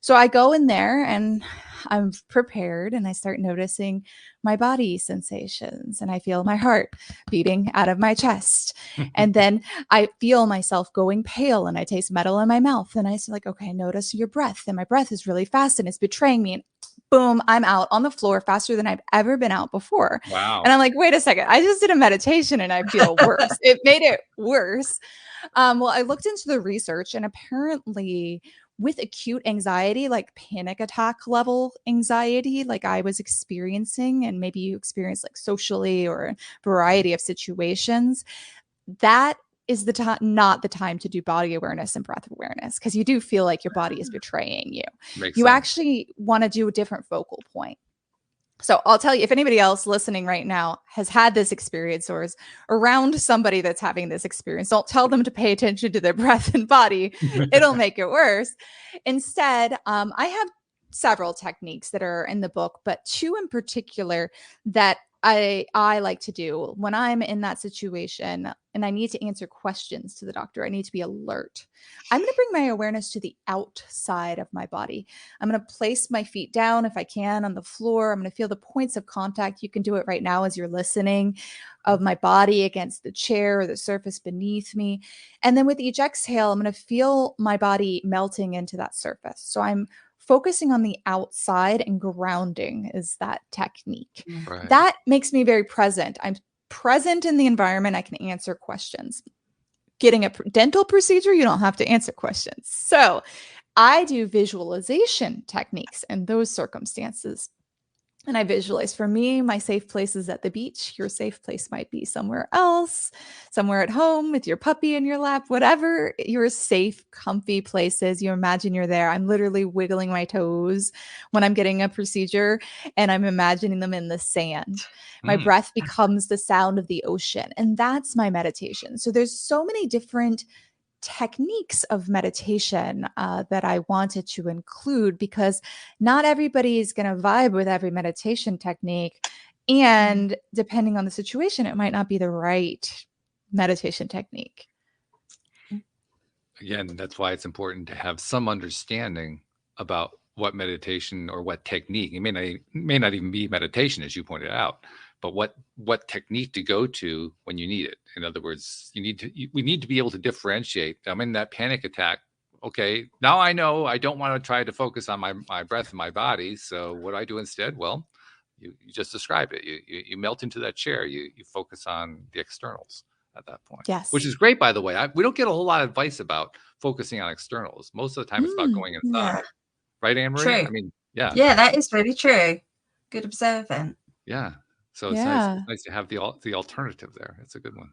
So I go in there and I'm prepared and I start noticing my body sensations and I feel my heart beating out of my chest. And then I feel myself going pale and I taste metal in my mouth. And I say like, okay, notice your breath. And my breath is really fast and it's betraying me. And boom, I'm out on the floor faster than I've ever been out before. Wow. And I'm like, wait a second, I just did a meditation and I feel worse. It made it worse. Well, I looked into the research and apparently with acute anxiety, like panic attack level anxiety, like I was experiencing, and maybe you experience like socially or a variety of situations, that is the time, not the time to do body awareness and breath awareness, because you do feel like your body is betraying you. Makes you sense. Actually want to do a different focal point. So I'll tell you, if anybody else listening right now has had this experience or is around somebody that's having this experience, don't tell them to pay attention to their breath and body. It'll make it worse. Instead, I have several techniques that are in the book, but two in particular that I like to do when I'm in that situation and I need to answer questions to the doctor. I need to be alert. I'm going to bring my awareness to the outside of my body. I'm going to place my feet down if I can on the floor. I'm going to feel the points of contact. You can do it right now as you're listening, of my body against the chair or the surface beneath me. And then with each exhale, I'm going to feel my body melting into that surface. So I'm focusing on the outside, and grounding is that technique. Right. That makes me very present. I'm present in the environment. I can answer questions. Getting a dental procedure, you don't have to answer questions. So I do visualization techniques in those circumstances. And I visualize, for me, my safe place is at the beach. Your safe place might be somewhere else, somewhere at home with your puppy in your lap, whatever your safe, comfy place is. You imagine you're there. I'm literally wiggling my toes when I'm getting a procedure and I'm imagining them in the sand. My breath becomes the sound of the ocean. And that's my meditation. So there's so many different techniques of meditation that I wanted to include, because not everybody is going to vibe with every meditation technique. And depending on the situation, it might not be the right meditation technique. Again, that's why it's important to have some understanding about what meditation or what technique. It may not even be meditation, as you pointed out, but what technique to go to when you need it. In other words, we need to be able to differentiate. I'm in that panic attack. Okay, now I know I don't want to try to focus on my breath and my body. So what do I do instead? Well, you just described it. You melt into that chair. You focus on the externals at that point. Yes. Which is great, by the way. We don't get a whole lot of advice about focusing on externals. Most of the time it's about going inside. Yeah. Right, Anne Marie? True. I mean, yeah. Yeah, that is really true. Good observant. Yeah. So it's nice to have the alternative there. It's a good one.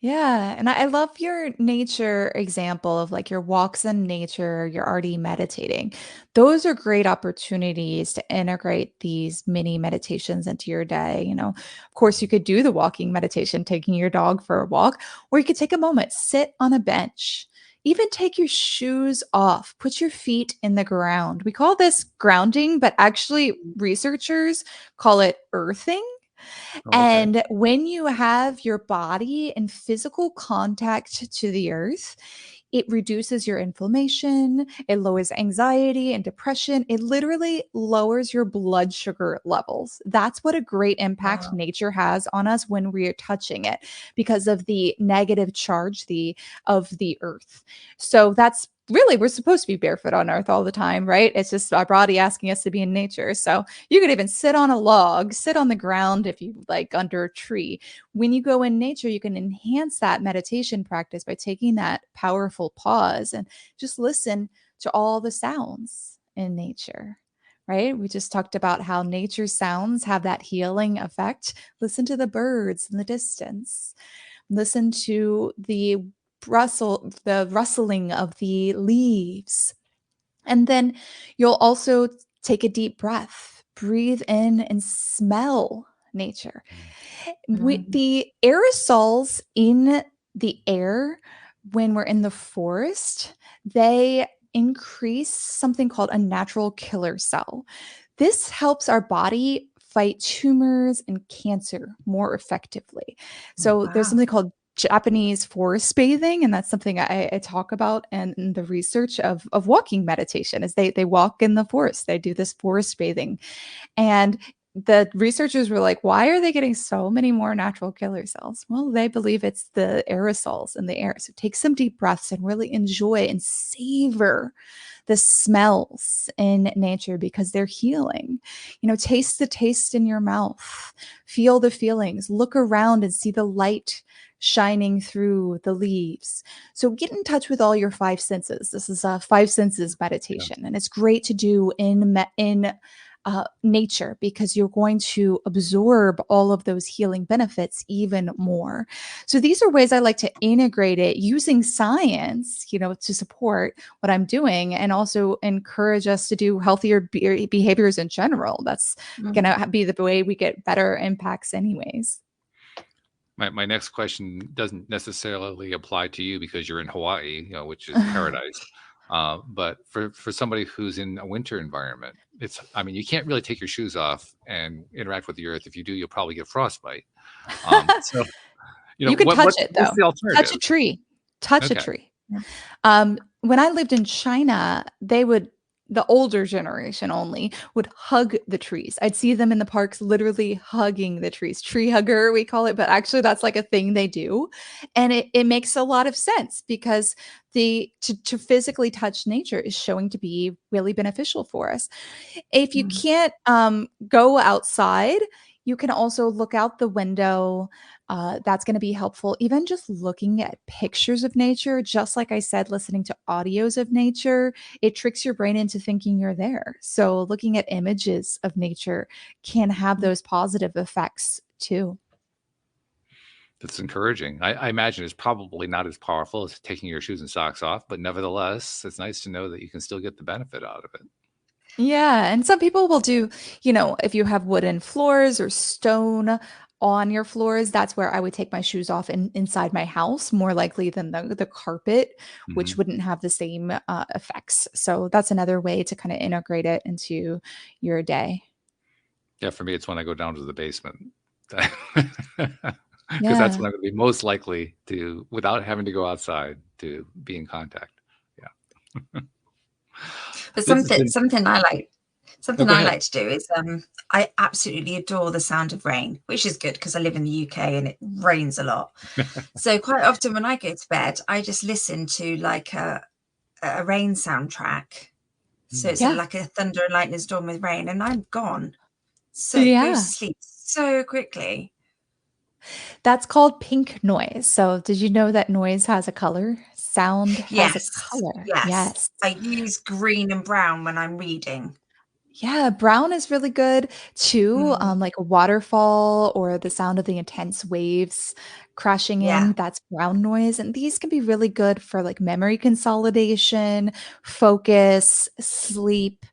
Yeah. And I love your nature example of like your walks in nature, you're already meditating. Those are great opportunities to integrate these mini meditations into your day. Of course, you could do the walking meditation, taking your dog for a walk, or you could take a moment, sit on a bench, even take your shoes off, put your feet in the ground. We call this grounding, but actually, researchers call it earthing. Okay. And when you have your body in physical contact to the earth, it reduces your inflammation, it lowers anxiety and depression. It literally lowers your blood sugar levels. That's what a great impact nature has on us when we are touching it, because of the negative charge of the earth. So that's really, we're supposed to be barefoot on earth all the time, right? It's just our body asking us to be in nature. So you could even sit on a log, sit on the ground if you like, under a tree. When you go in nature, you can enhance that meditation practice by taking that powerful pause and just listen to all the sounds in nature, right? We just talked about how nature sounds have that healing effect. Listen to the birds in the distance. Listen to the rustling of the leaves. And then you'll also take a deep breath, breathe in and smell nature. The aerosols in the air when we're in the forest, they increase something called a natural killer cell. This helps our body fight tumors and cancer more effectively. So there's something called Japanese forest bathing, and that's something I talk about in the research of walking meditation. Is they walk in the forest, they do this forest bathing, and the researchers were like, why are they getting so many more natural killer cells? Well, they believe it's the aerosols in the air. So take some deep breaths and really enjoy and savor the smells in nature, because they're healing. Taste the taste in your mouth, feel the feelings, look around and see the light shining through the leaves. So get in touch with all your five senses. This is a five senses meditation, and it's great to do in nature, because you're going to absorb all of those healing benefits even more. So these are ways I like to integrate it using science, to support what I'm doing, and also encourage us to do healthier behaviors in general. That's going to be the way we get better impacts anyways. My next question doesn't necessarily apply to you because you're in Hawaii, which is paradise. But for somebody who's in a winter environment, you can't really take your shoes off and interact with the earth. If you do, you'll probably get frostbite. So, you can touch it though. What's the alternative? Touch a tree. Touch a tree. When I lived in China, the older generation only would hug the trees. I'd see them in the parks literally hugging the trees. Tree hugger, we call it, but actually that's like a thing they do. And it makes a lot of sense, because to physically touch nature is showing to be really beneficial for us. If you can't go outside, you can also look out the window. That's going to be helpful. Even just looking at pictures of nature, just like I said, listening to audios of nature, it tricks your brain into thinking you're there. So looking at images of nature can have those positive effects too. That's encouraging. I imagine it's probably not as powerful as taking your shoes and socks off, but nevertheless, it's nice to know that you can still get the benefit out of it. Yeah. And some people will do, if you have wooden floors or stone, on your floors, that's where I would take my shoes off inside my house, more likely than the carpet, which wouldn't have the same effects. So that's another way to kind of integrate it into your day. Yeah, for me, it's when I go down to the basement. Because that's Yeah. when I'm going to be most likely to, without having to go outside, to be in contact. Yeah. But This has been. something I like. No, Something go I ahead. like to do is I absolutely adore the sound of rain, which is good because I live in the UK and it rains a lot. So quite often when I go to bed, I just listen to like a rain soundtrack. So it's Yeah. like a thunder and lightning storm with rain, and I'm gone. So it goes Yeah. to sleep so quickly. That's called pink noise. So did you know that noise has a color? Sound has a Yes, color. yes. Yes. I use green and brown when I'm reading. Yeah, brown is really good too. Mm, Like a waterfall or the sound of the intense waves crashing yeah. in, that's brown noise. And these can be really good for like memory consolidation, focus, sleep.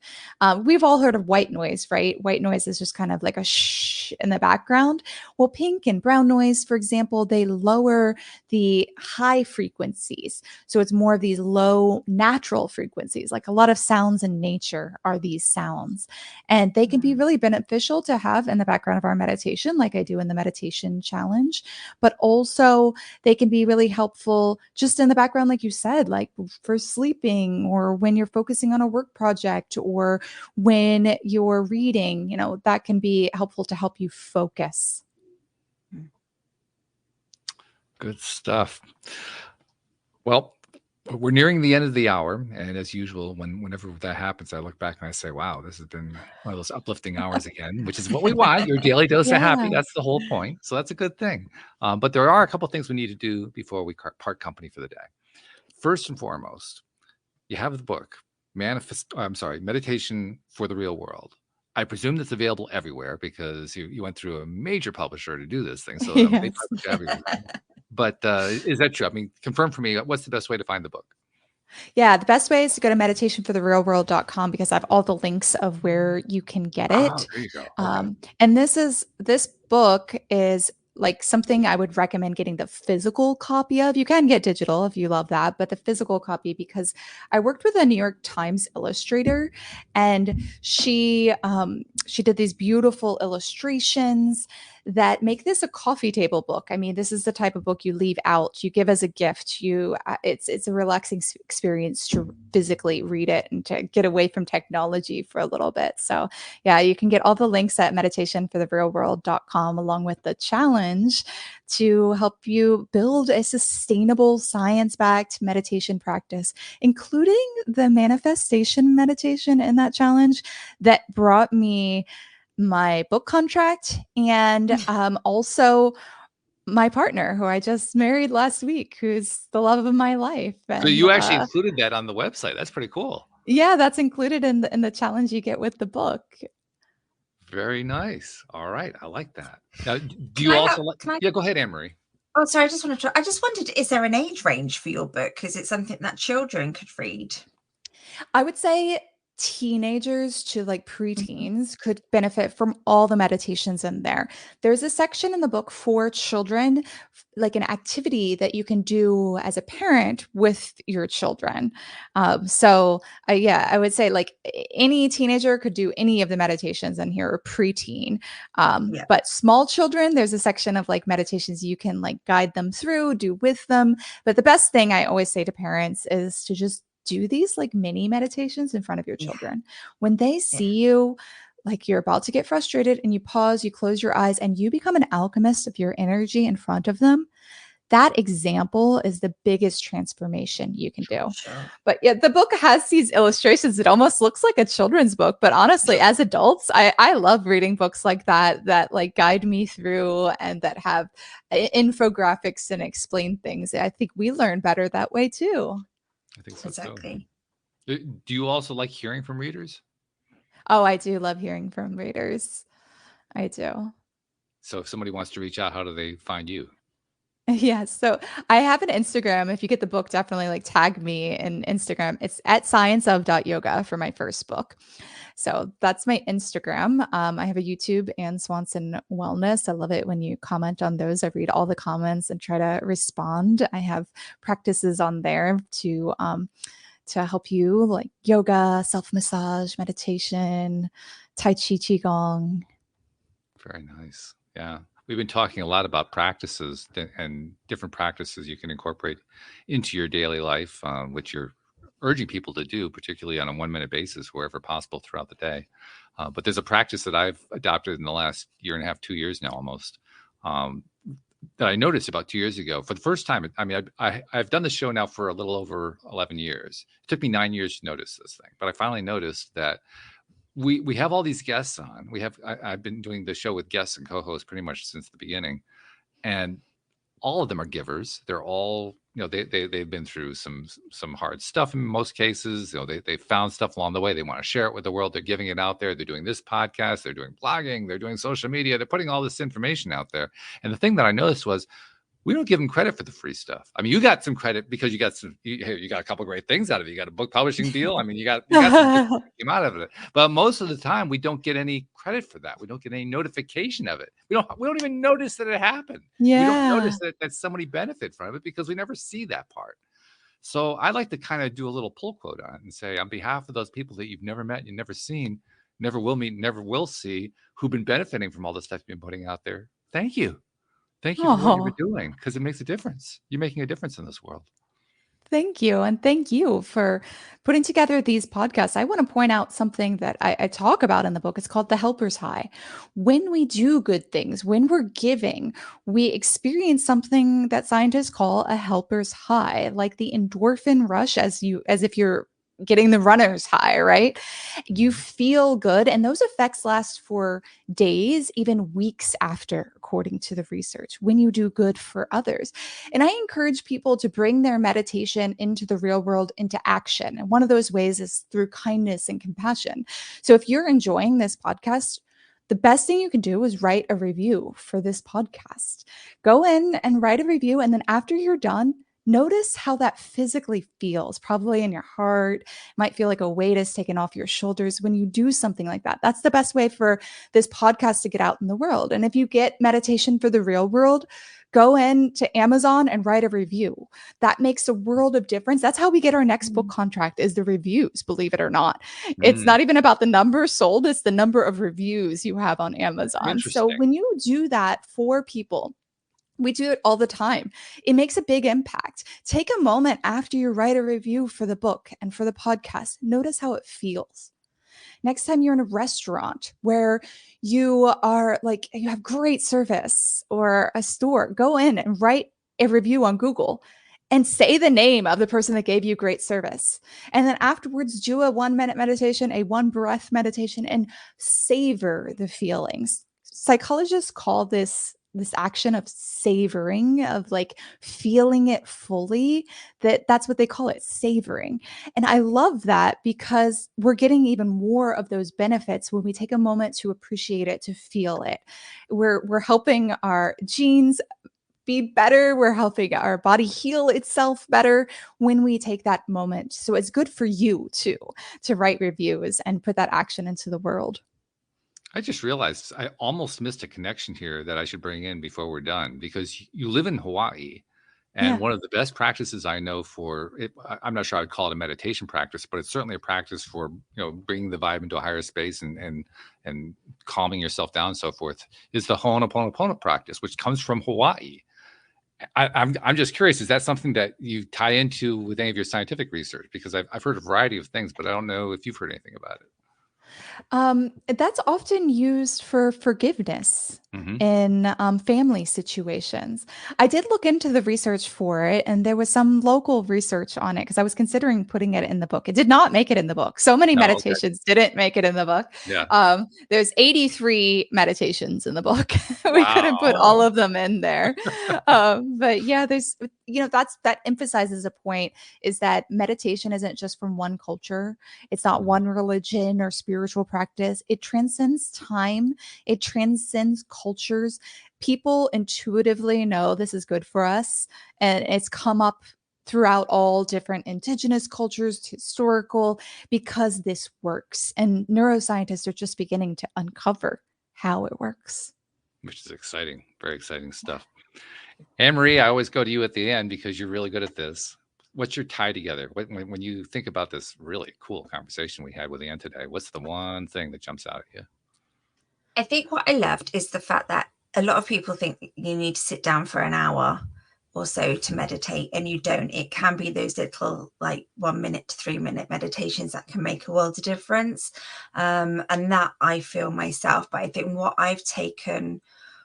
We've all heard of white noise, right? White noise is just kind of like a shh in the background. Well, pink and brown noise, for example, they lower the high frequencies. So it's more of these low natural frequencies. Like a lot of sounds in nature are these sounds. And they can be really beneficial to have in the background of our meditation, like I do in the meditation challenge. But also, they can be really helpful just in the background, like you said, like for sleeping or when you're focusing on a work project or when you're reading, that can be helpful to help you focus. Good stuff. Well, we're nearing the end of the hour, and as usual, whenever that happens, I look back and I say, "Wow, this has been one of those uplifting hours again," which is what we want. Your daily dose of happy. Yeah. That's the whole point. So that's a good thing. But there are a couple things we need to do before we part company for the day. First and foremost, you have the book, Meditation for the Real World. I presume that's available everywhere because you went through a major publisher to do this thing, so they Yes. publish everywhere. But is that true? I mean, confirm for me, what's the best way to find the book? Yeah, the best way is to go to meditationfortherealworld.com because I have all the links of where you can get Oh, it. there you go. Okay. And this book is like something I would recommend getting the physical copy of. You can get digital if you love that, but the physical copy because I worked with a New York Times illustrator, and she did these beautiful illustrations that make this a coffee table book. I mean, this is the type of book you leave out, you give as a gift. It's a relaxing experience to physically read it and to get away from technology for a little bit. So, yeah, you can get all the links at meditationfortherealworld.com along with the challenge to help you build a sustainable science-backed meditation practice, including the manifestation meditation in that challenge that brought me my book contract and also my partner who I just married last week, who's the love of my life. So And you actually included that on the website. That's pretty cool. yeah, that's included in the challenge you get with the book. Very nice. All right. I like that. Now, do Can you I also have, like? can I, Yeah, go ahead, Anne-Marie. oh, sorry, I just wondered, is there an age range for your book? Is it something that children could read? I would say teenagers to like Mhm. preteens could benefit from all the meditations in there. There's a section in the book for children, like an activity that you can do as a parent with your children. Yeah, I would say like any teenager could do any of the meditations in here, or preteen. Yeah. But small children, there's a section of like meditations you can like guide them through, do with them. But the best thing I always say to parents is to just do these like mini meditations in front of your Yeah. children. When they Yeah. see you like you're about to get frustrated and you pause, you close your eyes, and you become an alchemist of your energy in front of them, that example is the biggest transformation you can do. Sure. But yeah, the book has these illustrations. It almost looks like a children's book. But honestly, as adults, I love reading books like that like guide me through and that have infographics and explain things. I think we learn better that way too. I think so too. Exactly. Do you also like hearing from readers? Oh, I do love hearing from readers. I do. So if somebody wants to reach out, how do they find you? Yes. So I have an Instagram. If you get the book, definitely like tag me in Instagram. It's at scienceof.yoga for my first book. So that's my Instagram. I have a YouTube, Ann Swanson Wellness. I love it when you comment on those. I read all the comments and try to respond. I have practices on there to help you, like yoga, self massage, meditation, tai chi, qigong. Very nice. Yeah. We've been talking a lot about practices and different practices you can incorporate into your daily life, which you're urging people to do, particularly on a 1-minute basis, wherever possible throughout the day. But there's a practice that I've adopted in the last year and a half, 2 years now almost, that I noticed about 2 years ago. For the first time, I mean, I've done the show now for a little over 11 years. It took me 9 years to notice this thing, but I finally noticed that we have all these guests on. I've been doing the show with guests and co-hosts pretty much since the beginning, and all of them are givers. They're all, they've been through some hard stuff in most cases. They found stuff along the way. They want to share it with the world. They're giving it out there. They're doing this podcast. They're doing blogging. They're doing social media. They're putting all this information out there. And the thing that I noticed was, we don't give them credit for the free stuff. I mean, you got some credit because you got a couple of great things out of it. You got a book publishing deal. I mean, you got some that came out of it. But most of the time, we don't get any credit for that. We don't get any notification of it. We don't even notice that it happened. Yeah. We don't notice that somebody benefit from it because we never see that part. So I like to kind of do a little pull quote on it and say, on behalf of those people that you've never met, you've never seen, never will meet, never will see, who've been benefiting from all the stuff you've been putting out there, thank you. Thank you for what you've been doing, because it makes a difference. You're making a difference in this world. Thank you. And thank you for putting together these podcasts. I want to point out something that I talk about in the book. It's called the helper's high. When we do good things, when we're giving, we experience something that scientists call a helper's high, like the endorphin rush as if you're getting the runner's high, right? You feel good. And those effects last for days, even weeks after, according to the research, when you do good for others. And I encourage people to bring their meditation into the real world, into action. And one of those ways is through kindness and compassion. So if you're enjoying this podcast, the best thing you can do is write a review for this podcast. Go in and write a review. And then after you're done, notice how that physically feels, probably in your heart. It might feel like a weight is taken off your shoulders when you do something like that. That's the best way for this podcast to get out in the world. And if you get meditation for the real world, go in to Amazon and write a review. That makes a world of difference. That's how we get our next book contract, is the reviews, believe it or not. It's not even about the number sold, it's the number of reviews you have on Amazon. So when you do that for people, we do it all the time. It makes a big impact. Take a moment after you write a review for the book and for the podcast. Notice how it feels. Next time you're in a restaurant where you are like, you have great service, or a store, go in and write a review on Google and say the name of the person that gave you great service. And then afterwards, do a 1-minute meditation, a 1-breath meditation, and savor the feelings. Psychologists call this action of savoring, of like feeling it fully, that's what they call it, savoring. And I love that because we're getting even more of those benefits when we take a moment to appreciate it, to feel it. We're helping our genes be better. We're helping our body heal itself better when we take that moment. So it's good for you too, to write reviews and put that action into the world. I just realized I almost missed a connection here that I should bring in before we're done, because you live in Hawaii, and one of the best practices I know for it, I'm not sure I'd call it a meditation practice, but it's certainly a practice for, bringing the vibe into a higher space and calming yourself down and so forth, is the Ho'oponopono practice, which comes from Hawaii. I'm just curious, is that something that you tie into with any of your scientific research? Because I've heard a variety of things, but I don't know if you've heard anything about it. That's often used for forgiveness in family situations. I did look into the research for it, and there was some local research on it because I was considering putting it in the book. It did not make it in the book. So many meditations didn't make it in the book. Yeah. There's 83 meditations in the book. We couldn't put all of them in there. But yeah, that emphasizes a point, is that meditation isn't just from one culture. It's not one religion or spiritual practice. It transcends time. It transcends cultures. People intuitively know this is good for us, and it's come up throughout all different indigenous cultures, historical, because this works. And neuroscientists are just beginning to uncover how it works. Which is exciting. Very exciting stuff. Anne Marie, I always go to you at the end because you're really good at this. What's your tie together? When you think about this really cool conversation we had with Anne today, what's the one thing that jumps out at you? I think what I loved is the fact that a lot of people think you need to sit down for an hour or so to meditate, and you don't. It can be those little, like 1 minute to 3 minute meditations that can make a world of difference. And that I feel myself. But I think what I've taken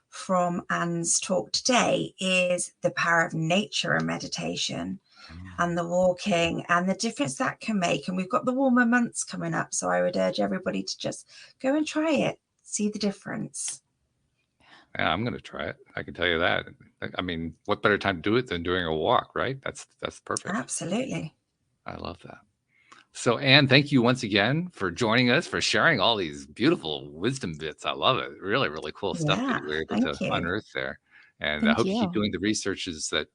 from Anne's talk today is the power of nature and meditation and the walking and the difference that can make. And we've got the warmer months coming up, so I would urge everybody to just go and try it, see the difference. Yeah, I'm going to try it. I can tell you that. I mean, what better time to do it than during a walk, right? That's perfect. Absolutely. I love that. So, Anne, thank you once again for joining us, for sharing all these beautiful wisdom bits. I love it. Really, really cool stuff that you were able to unearth there. And I hope you keep doing the researches that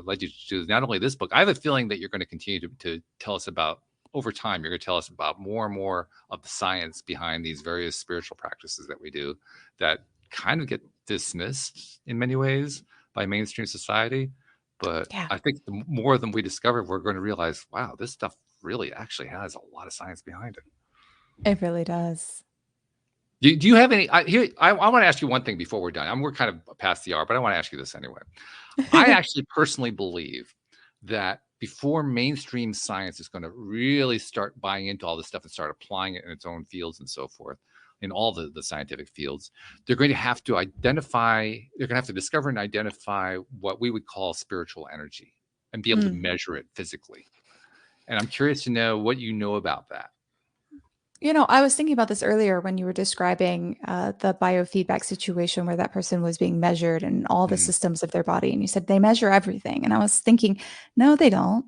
led you to do not only this book. I have a feeling that you're going to continue to tell us about, over time, you're going to tell us about more and more of the science behind these various spiritual practices that we do that kind of get dismissed in many ways by mainstream society. But I think the more than we discover, we're going to realize, wow, this stuff really actually has a lot of science behind it. It really does. Do you have any? I want to ask you one thing before we're done. We're kind of past the hour, but I want to ask you this anyway. I actually personally believe that before mainstream science is going to really start buying into all this stuff and start applying it in its own fields and so forth, in all the scientific fields, they're going to have to discover and identify what we would call spiritual energy and be able to measure it physically. And I'm curious to know what you know about that. I was thinking about this earlier when you were describing the biofeedback situation where that person was being measured and all the systems of their body. And you said they measure everything. And I was thinking, no, they don't.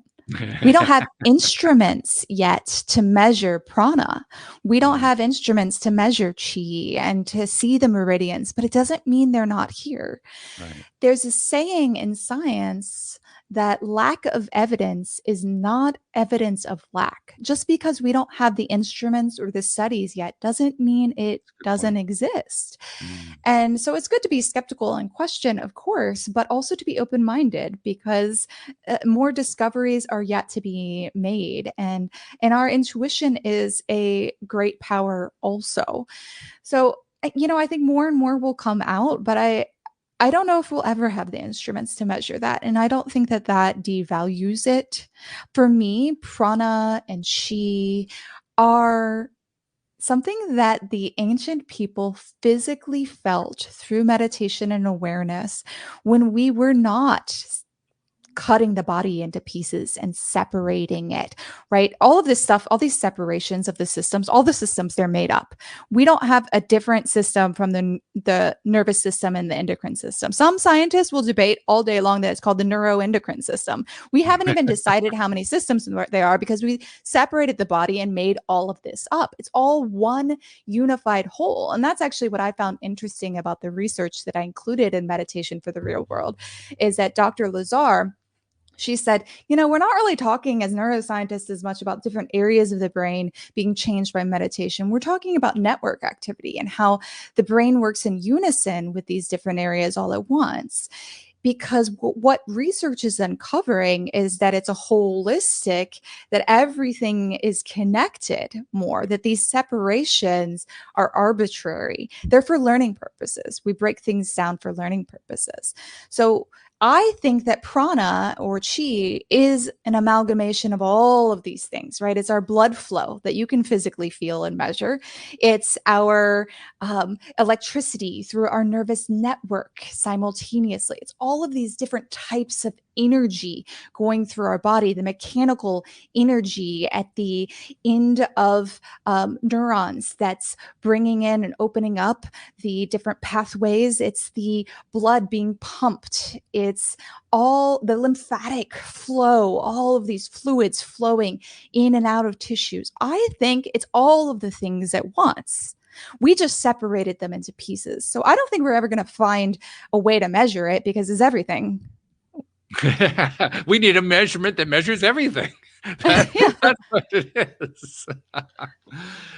We don't have instruments yet to measure prana. We don't have instruments to measure chi and to see the meridians, but it doesn't mean they're not here. Right. There's a saying in science that lack of evidence is not evidence of lack. Just because we don't have the instruments or the studies yet doesn't mean it doesn't exist. And so it's good to be skeptical and question, of course, but also to be open-minded, because more discoveries are yet to be made. And our intuition is a great power also. So, I think more and more will come out, but I don't know if we'll ever have the instruments to measure that. And I don't think that devalues it. For me, prana and chi are something that the ancient people physically felt through meditation and awareness when we were not cutting the body into pieces and separating it, right? All of this stuff, all these separations of the systems, all the systems, they're made up. We don't have a different system from the nervous system and the endocrine system. Some scientists will debate all day long that it's called the neuroendocrine system. We haven't even decided how many systems there are because we separated the body and made all of this up. It's all one unified whole. And that's actually what I found interesting about the research that I included in Meditation for the Real World, is that Dr. Lazar, she said, we're not really talking as neuroscientists as much about different areas of the brain being changed by meditation. We're talking about network activity and how the brain works in unison with these different areas all at once. Because what research is uncovering is that it's a holistic, that everything is connected more, that these separations are arbitrary. They're for learning purposes. We break things down for learning purposes. So I think that prana or chi is an amalgamation of all of these things, right? It's our blood flow that you can physically feel and measure. It's our electricity through our nervous network simultaneously. It's all of these different types of energy going through our body, the mechanical energy at the end of neurons that's bringing in and opening up the different pathways. It's the blood being pumped. It's all the lymphatic flow, all of these fluids flowing in and out of tissues. I think it's all of the things at once. We just separated them into pieces. So I don't think we're ever going to find a way to measure it because it's everything. We need a measurement that measures everything. That's what it is.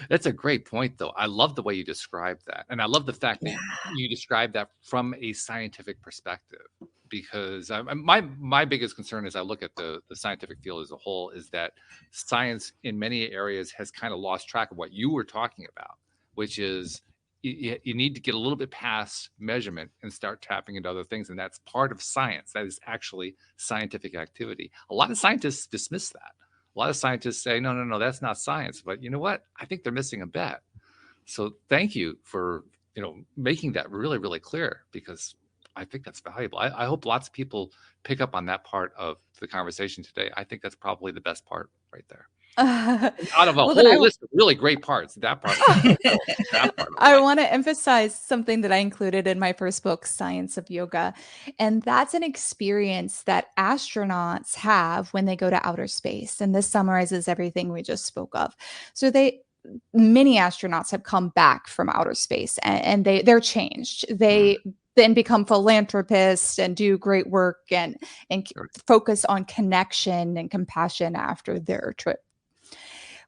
That's a great point, though. I love the way you describe that. And I love the fact that you describe that from a scientific perspective, because my biggest concern as I look at the scientific field as a whole is that science in many areas has kind of lost track of what you were talking about, which is you need to get a little bit past measurement and start tapping into other things. And that's part of science. That is actually scientific activity. A lot of scientists dismiss that. A lot of scientists say, no, that's not science. But you know what? I think they're missing a bet. So thank you for, making that really, really clear, because I think that's valuable. I hope lots of people pick up on that part of the conversation today. I think that's probably the best part right there. Out of a whole list of really great parts, that part. I want to emphasize something that I included in my first book, Science of Yoga. And that's an experience that astronauts have when they go to outer space. And this summarizes everything we just spoke of. So many astronauts have come back from outer space and they're changed. They then become philanthropists and do great work and focus on connection and compassion after their trip.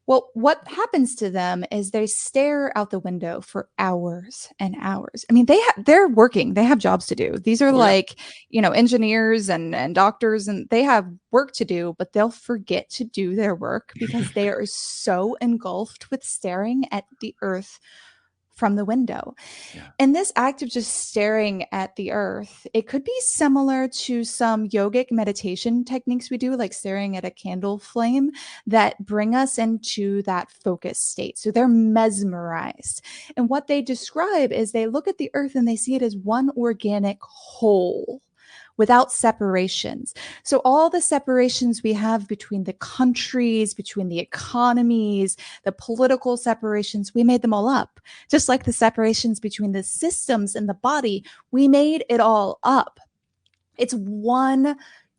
Well, what happens to them is they stare out the window for hours and hours. I mean, they're working. They have jobs to do. These are engineers and doctors, and they have work to do, but they'll forget to do their work because they are so engulfed with staring at the earth from the window. Yeah. And this act of just staring at the earth, it could be similar to some yogic meditation techniques we do, like staring at a candle flame, that bring us into that focused state. So they're mesmerized. And what they describe is they look at the earth and they see it as one organic whole, without separations. So all the separations we have between the countries, between the economies, the political separations, we made them all up. Just like the separations between the systems and the body, we made it all up. It's one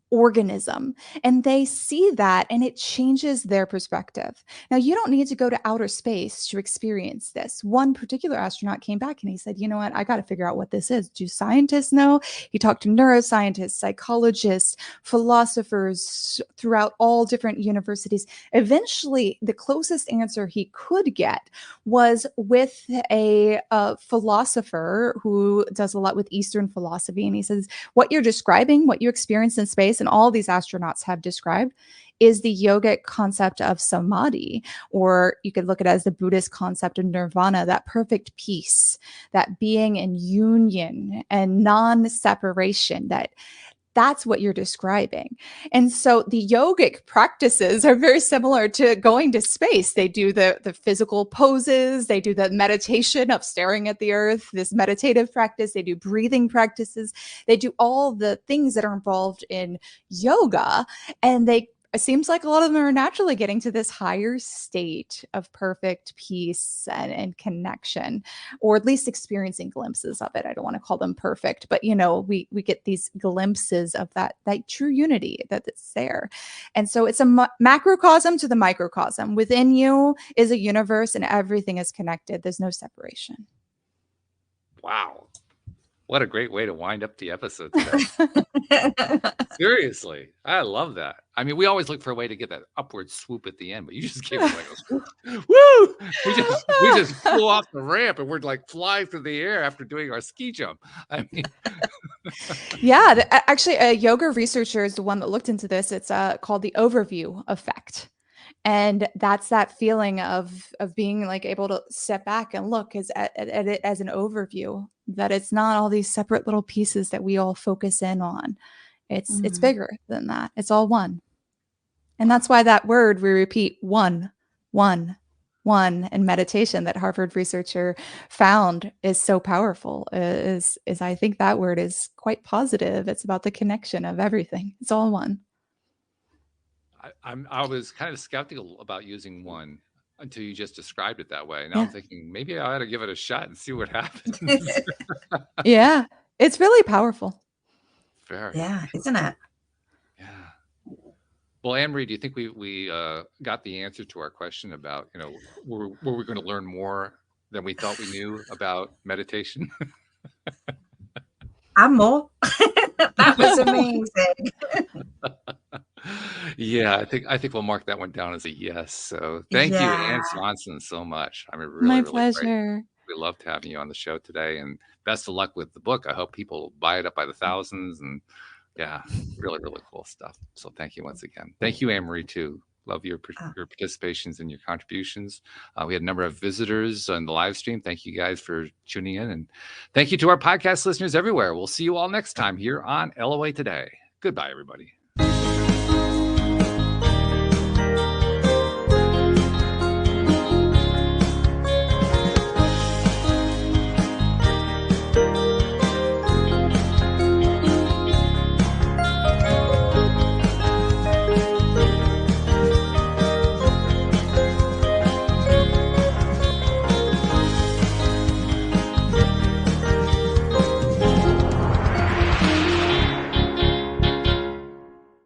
organism, and they see that, and it changes their perspective. Now, you don't need to go to outer space to experience this. One particular astronaut came back and he said, you know what, I got to figure out what this is. Do scientists know? He talked to neuroscientists, psychologists, philosophers throughout all different universities. Eventually, the closest answer he could get was with a philosopher who does a lot with Eastern philosophy. And he says, what you're describing, what you experience in space, and all these astronauts have described, is the yogic concept of samadhi, or you could look at it as the Buddhist concept of nirvana, that perfect peace, that being in union and non-separation, that's what you're describing. And so the yogic practices are very similar to going to space. They do the physical poses. They do the meditation of staring at the earth, this meditative practice. They do breathing practices. They do all the things that are involved in yoga. And it seems like a lot of them are naturally getting to this higher state of perfect peace and connection, or at least experiencing glimpses of it. I don't want to call them perfect, but we get these glimpses of that true unity that's there. And so it's a macrocosm to the microcosm. Within you is a universe, and everything is connected. There's no separation. Wow. What a great way to wind up the episode today. Seriously, I love that. I mean, we always look for a way to get that upward swoop at the end, but you just gave it like a woo! We just flew off the ramp and we're like flying through the air after doing our ski jump. I mean, yeah. Actually, a yoga researcher is the one that looked into this. It's called the overview effect. And that's that feeling of being like able to step back and look at it as an overview, that it's not all these separate little pieces that we all focus in on. It's bigger than that. It's all one. And that's why that word we repeat, one. one in meditation that Harvard researcher found is so powerful is I think that word is quite positive. It's about the connection of everything. It's all one. I was kind of skeptical about using one until you just described it that way. Now I'm thinking maybe I ought to give it a shot and see what happens. Yeah, it's really powerful. Very. Yeah, isn't it? Yeah. Well, Anne-Marie, do you think we got the answer to our question about, were we going to learn more than we thought we knew about meditation? And more. That was amazing. Yeah, I think we'll mark that one down as a yes. So thank you, Ann Swanson, so much. I mean, really, My really great. pleasure. We loved having you on the show today, and best of luck with the book. I hope people buy it up by the thousands, and yeah, really, really cool stuff. So thank you once again. Thank you, Anne-Marie, too. Love your participations and your contributions. We had a number of visitors on the live stream. Thank you guys for tuning in, and thank you to our podcast listeners everywhere. We'll see you all next time here on LOA Today. Goodbye, everybody.